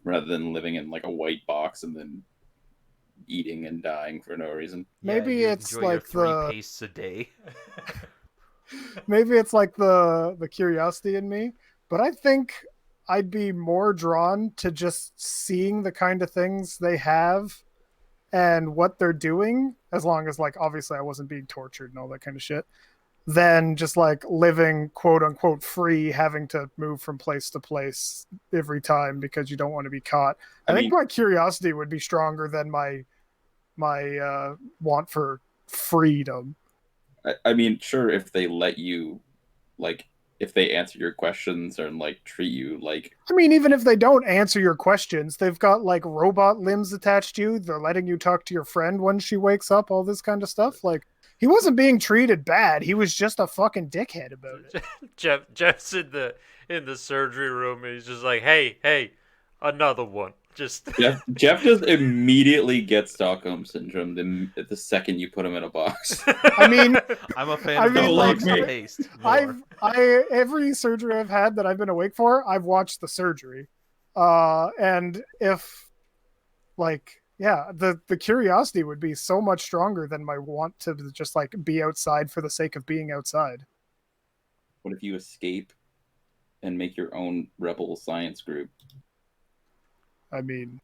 rather than living in like a white box and then eating and dying for no reason. maybe you it's enjoy your like 3 the pastes a day. maybe it's like the curiosity in me, but I think I'd be more drawn to just seeing the kind of things they have and what they're doing, as long as like obviously I wasn't being tortured and all that kind of shit, than just like living quote unquote free, having to move from place to place every time because you don't want to be caught. I think my curiosity would be stronger than my want for freedom. I mean, sure, if they let you, like, if they answer your questions and like treat you like I mean, even if they don't answer your questions, they've got like robot limbs attached to you. They're letting you talk to your friend when she wakes up, all this kind of stuff. Like, he wasn't being treated bad. He was just a fucking dickhead about it. Jeff's in the surgery room and he's just like, hey, another one. Just Jeff just immediately gets Stockholm syndrome the second you put him in a box. I mean, I'm a fan I of the mean, like, pasta paste. more. every surgery I've had that I've been awake for, I've watched the surgery. And if like, yeah, the curiosity would be so much stronger than my want to just like be outside for the sake of being outside. What if you escape and make your own rebel science group? I mean,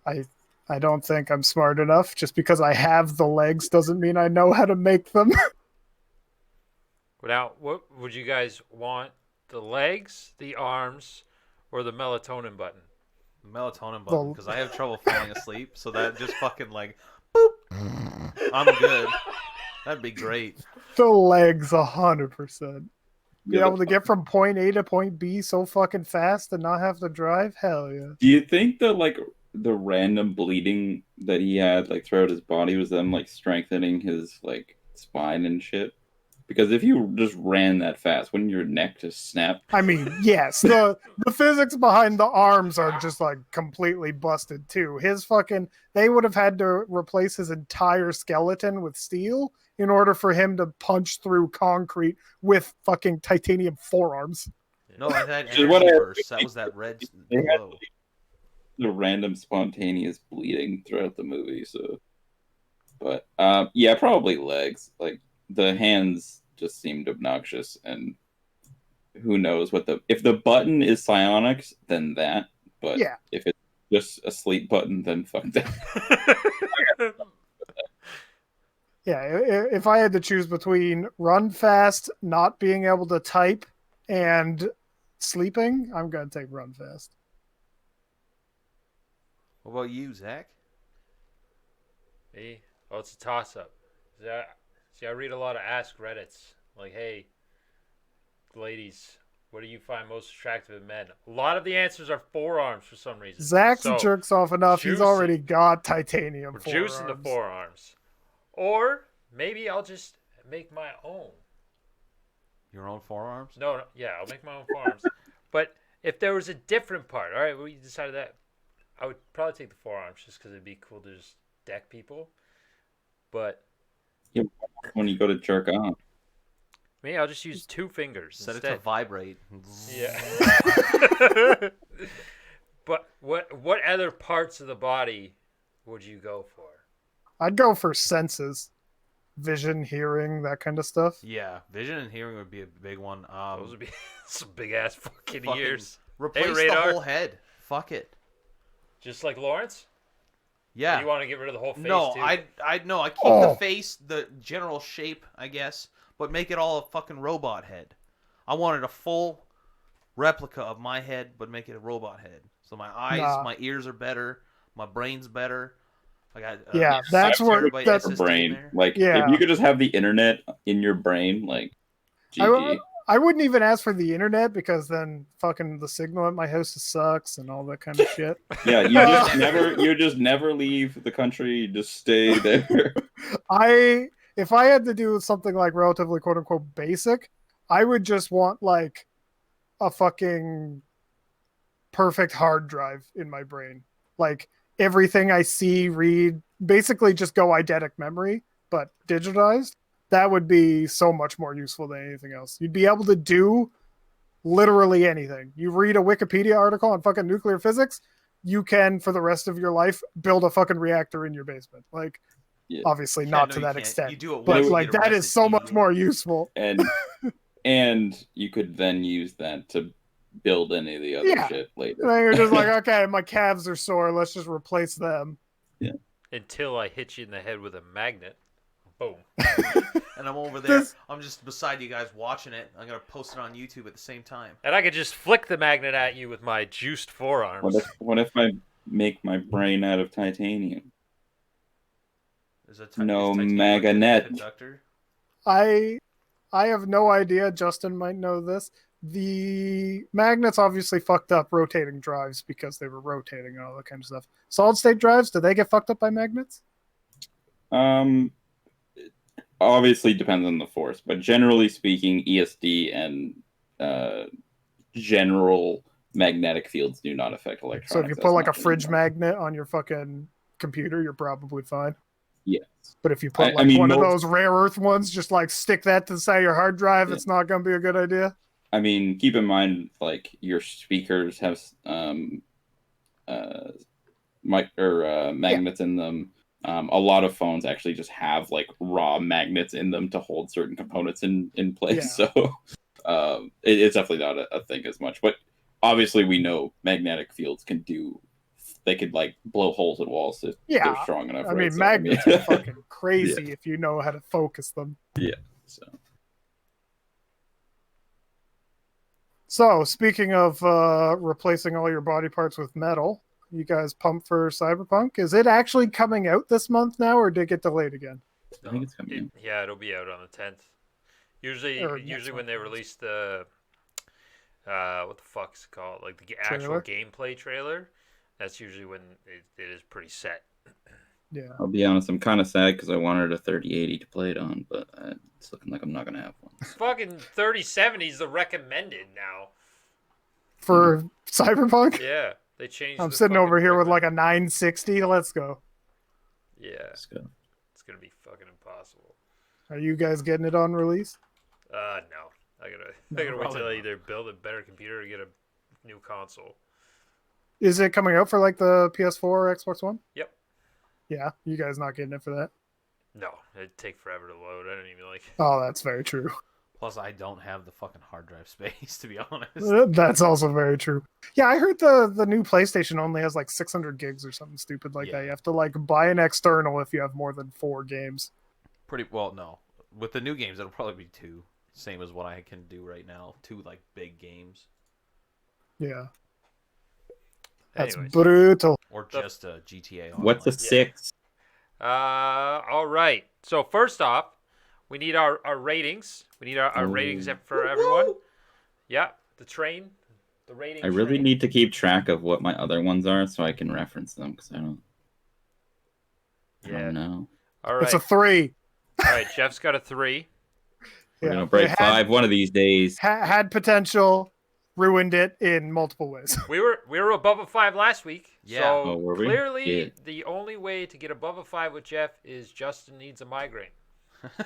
I don't think I'm smart enough. Just because I have the legs doesn't mean I know how to make them. Now, what would you guys want? The legs, the arms, or the melatonin button? Melatonin button, because I have trouble falling asleep, so that just fucking like, boop, I'm good. That'd be great. The legs, 100%. Be Yeah, able to get from point A to point B so fucking fast and not have to drive? Hell yeah. do you think that like the random bleeding that he had like throughout his body was them like strengthening his like spine and shit? Because if you just ran that fast, wouldn't your neck just snap? I mean, yes, the physics behind the arms are just like completely busted too. His fucking they would have had to replace his entire skeleton with steel in order for him to punch through concrete with fucking titanium forearms. No, I had Which is what energy I- bursts. That was that red They had glow. the random spontaneous bleeding throughout the movie. So, but yeah, probably legs. Like the hands just seemed obnoxious, and who knows what if the button is psionics, then that. But Yeah. if it's just a sleep button, then fuck that. Yeah, if I had to choose between run fast, not being able to type, and sleeping, I'm gonna take run fast. What about you, Zach? Me? Oh, it's a toss-up. See, I read a lot of Ask Reddits. Like, hey, ladies, what do you find most attractive in men? A lot of the answers are forearms for some reason. Zach's So, jerks off enough. He's juicy. already got titanium we're forearms. juicing the forearms. Or maybe I'll just make my own. Your own forearms? No, yeah, I'll make my own forearms. But if there was a different part, all right, we decided that I would probably take the forearms just because it'd be cool to just deck people. But When you go to jerk off. me, I'll just use 2 fingers Set it instead. to vibrate. Yeah. But what other parts of the body would you go for? I'd go for senses, vision, hearing, that kind of stuff. Yeah, vision and hearing would be a big one. Those would be some big ass fucking fucking ears. Replace the Radar. whole head. Fuck it. Just like Lawrence? Yeah. You want to get rid of the whole face No, too? I'd no. I keep Oh. the face, the general shape, I guess, but make it all a fucking robot head. I wanted a full replica of my head, but make it a robot head. So my eyes, Nah. my ears are better, my brain's better. I got Yeah, that's where everybody that's SSD in Brain. there. Like, Yeah. if you could just have the internet in your brain, like, GG. I wouldn't even ask for the internet because then fucking the signal at my house sucks and all that kind of shit. Yeah, you just never leave the country. You just stay there. If I had to do something like relatively quote unquote basic, I would just want like a fucking perfect hard drive in my brain. Like everything I see, read, basically just go eidetic memory, but digitized. That would be so much more useful than anything else. You'd be able to do literally anything. You read a Wikipedia article on fucking nuclear physics, you can, for the rest of your life, build a fucking reactor in your basement. Like, Yeah. obviously Yeah, not no, to you that can't. extent. You do it But once, you like get that is arrested so much immediately. more useful. And you could then use that to build any of the other Yeah. shit later. And then you're just like, okay, my calves are sore. Let's just replace them. Until I hit you in the head with a magnet. Boom. And I'm over there. This- I'm just beside you guys watching it. I'm gonna post it on YouTube at the same time. And I could just flick the magnet at you with my juiced forearms. What if I make my brain out of titanium? Is that No is titanium a magnet. conductor? I have no idea. Justin might know this. The magnets obviously fucked up rotating drives because they were rotating and all that kind of stuff. Solid state drives, do they get fucked up by magnets? It obviously depends on the force, but generally speaking, ESD and general magnetic fields do not affect electronics. So if you put as like a much fridge anymore. magnet on your fucking computer, you're probably fine. Yes. But if you put I like mean, one of most- those rare earth ones, just like stick that to the side of your hard drive, Yeah. it's not going to be a good idea. I mean, keep in mind, like your speakers have magnets in them. A lot of phones actually just have like raw magnets in them to hold certain components in place. Yeah. So it's definitely not a thing as much. But obviously, we know magnetic fields can do. They could like blow holes in walls if Yeah. they're strong enough. I right? mean, So, magnets are fucking crazy if you know how to focus them. So. So, speaking of replacing all your body parts with metal, you guys pumped for Cyberpunk? Is it actually coming out this month now, or did it get delayed again? I think it's coming. Yeah, it'll be out on the 10th. Usually Or next when month, they yes. release the what the fuck's it called? Like the actual Trailer? gameplay trailer. That's usually when it is pretty set. Yeah. I'll be honest, I'm kind of sad because I wanted a 3080 to play it on, but it's looking like I'm not gonna have one. Fucking 3070 is the recommended now. For Cyberpunk? Yeah, they changed. I'm the sitting fucking over here with recommend- like a 960. Let's go. Yeah, Let's go. it's gonna be fucking impossible. Are you guys getting it on release? No, I gotta No, wait probably till I not. either build a better computer or get a new console. Is it coming out for like the PS4 or Xbox One? Yep. Yeah, you guys not getting it for that? No, it'd take forever to load. I don't even like. Oh, that's very true. Plus, I don't have the fucking hard drive space, to be honest. That's also very true. Yeah, I heard the new PlayStation only has like 600 gigs or something stupid like that. Yeah. You have to like buy an external if you have more than 4 games. Pretty well, no. With the new games, it'll probably be 2. Same as what I can do right now. 2 like big games, Yeah, that's Anyways. brutal. or The- just a GTA. What's a Online. 6? All right. So first off, we need our ratings. We need our ratings for everyone. Yeah, the rating. I really train. need to keep track of what my other ones are so I can reference them because I don't Yeah. know. All right. It's a 3. All right. Jeff's got a 3. We're Yeah, gonna break it 5 one of these days. had potential. ruined it in multiple ways. We were above a 5 last week. Yeah. So Oh, were we? clearly, Yeah. the only way to get above a 5 with Jeff is Justin needs a migraine.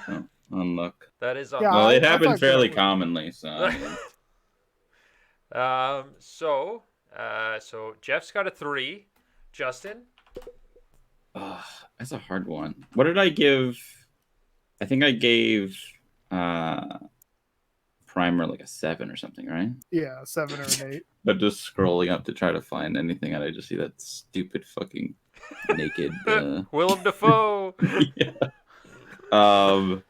Oh, unluck. That is Yeah, Well, it I happens thought fairly Jeff was- commonly, so I mean, So Jeff's got a 3. Justin, that's a hard one. What did I give? I think I gave Primer like a 7 or something, right? Yeah, 7 or an 8. But just scrolling up to try to find anything, and I just see that stupid fucking naked. Willem Dafoe. Yeah. I'm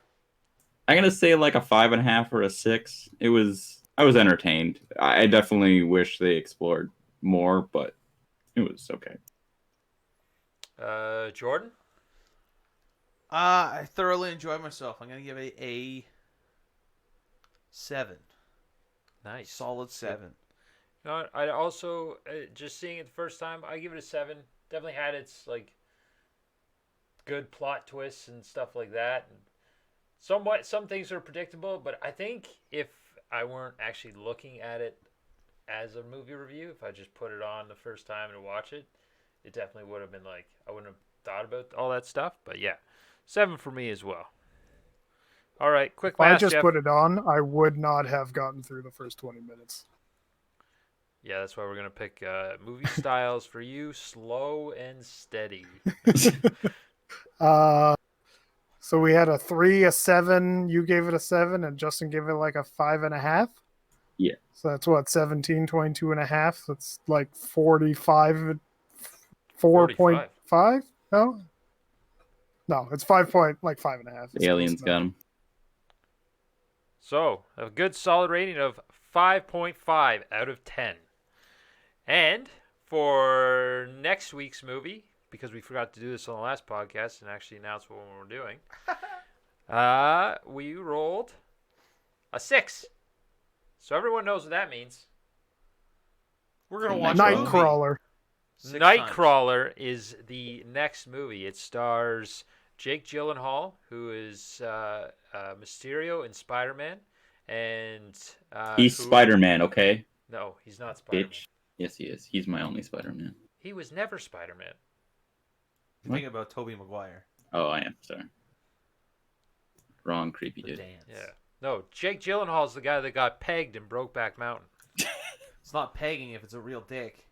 gonna say like a 5.5 or a 6. I was entertained. I definitely wish they explored more, but it was okay. Jordan. I thoroughly enjoyed myself. I'm gonna give it a 7. Nice. Solid 7. You know what, I also just seeing it the first time, I give it a 7. Definitely had its like good plot twists and stuff like that. And some things are predictable, but I think if I weren't actually looking at it as a movie review, if I just put it on the first time to watch it, it definitely would have been like I wouldn't have thought about all that stuff. But yeah, 7 for me as well. All right, quick If I math, just Jeff. put it on, I would not have gotten through the first 20 minutes. Yeah, that's why we're gonna pick movie styles for you, slow and steady. So we had a 3, a 7. You gave it a 7, and Justin gave it like a 5.5. Yeah. So that's what 17, 22 and a half. That's like 45, 4.5. No, it's 5.5. The aliens got him. So, a good solid rating of 5.5 out of 10. And for next week's movie, because we forgot to do this on the last podcast and actually announce what we're doing, we rolled a 6. So everyone knows what that means. We're gonna watch a movie Nightcrawler. 6 times. Nightcrawler is the next movie. It stars Jake Gyllenhaal, who is Mysterio in Spider-Man, and He's Spider-Man, okay? No, he's not Spider-Man. Bitch. Yes, he is. He's my only Spider-Man. He was never Spider-Man. You're thinking about Tobey Maguire. Oh, I am. Sorry. Wrong creepy The dude. dance. Yeah. No, Jake Gyllenhaal's the guy that got pegged in Brokeback Mountain. It's not pegging if it's a real dick.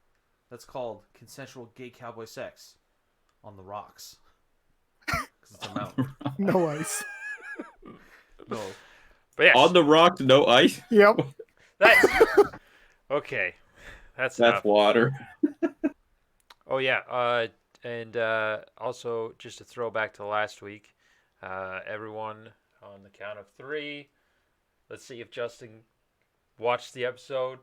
That's called consensual gay cowboy sex on the rocks. Because it's a mountain. No ice. No. But yes, On the rock, no ice. Yep. that's okay. That's That's enough. water. Oh yeah, and also just to throw back to last week, everyone on the count of 3. Let's see if Justin watched the episode.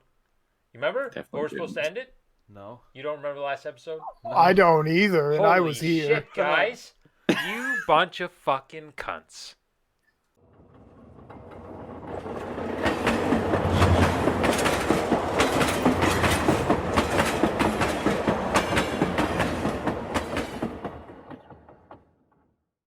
You remember? Definitely Or we're supposed to end it? No. You don't remember the last episode? No. I don't either, and I Holy was here. shit, guys! You bunch of fucking cunts.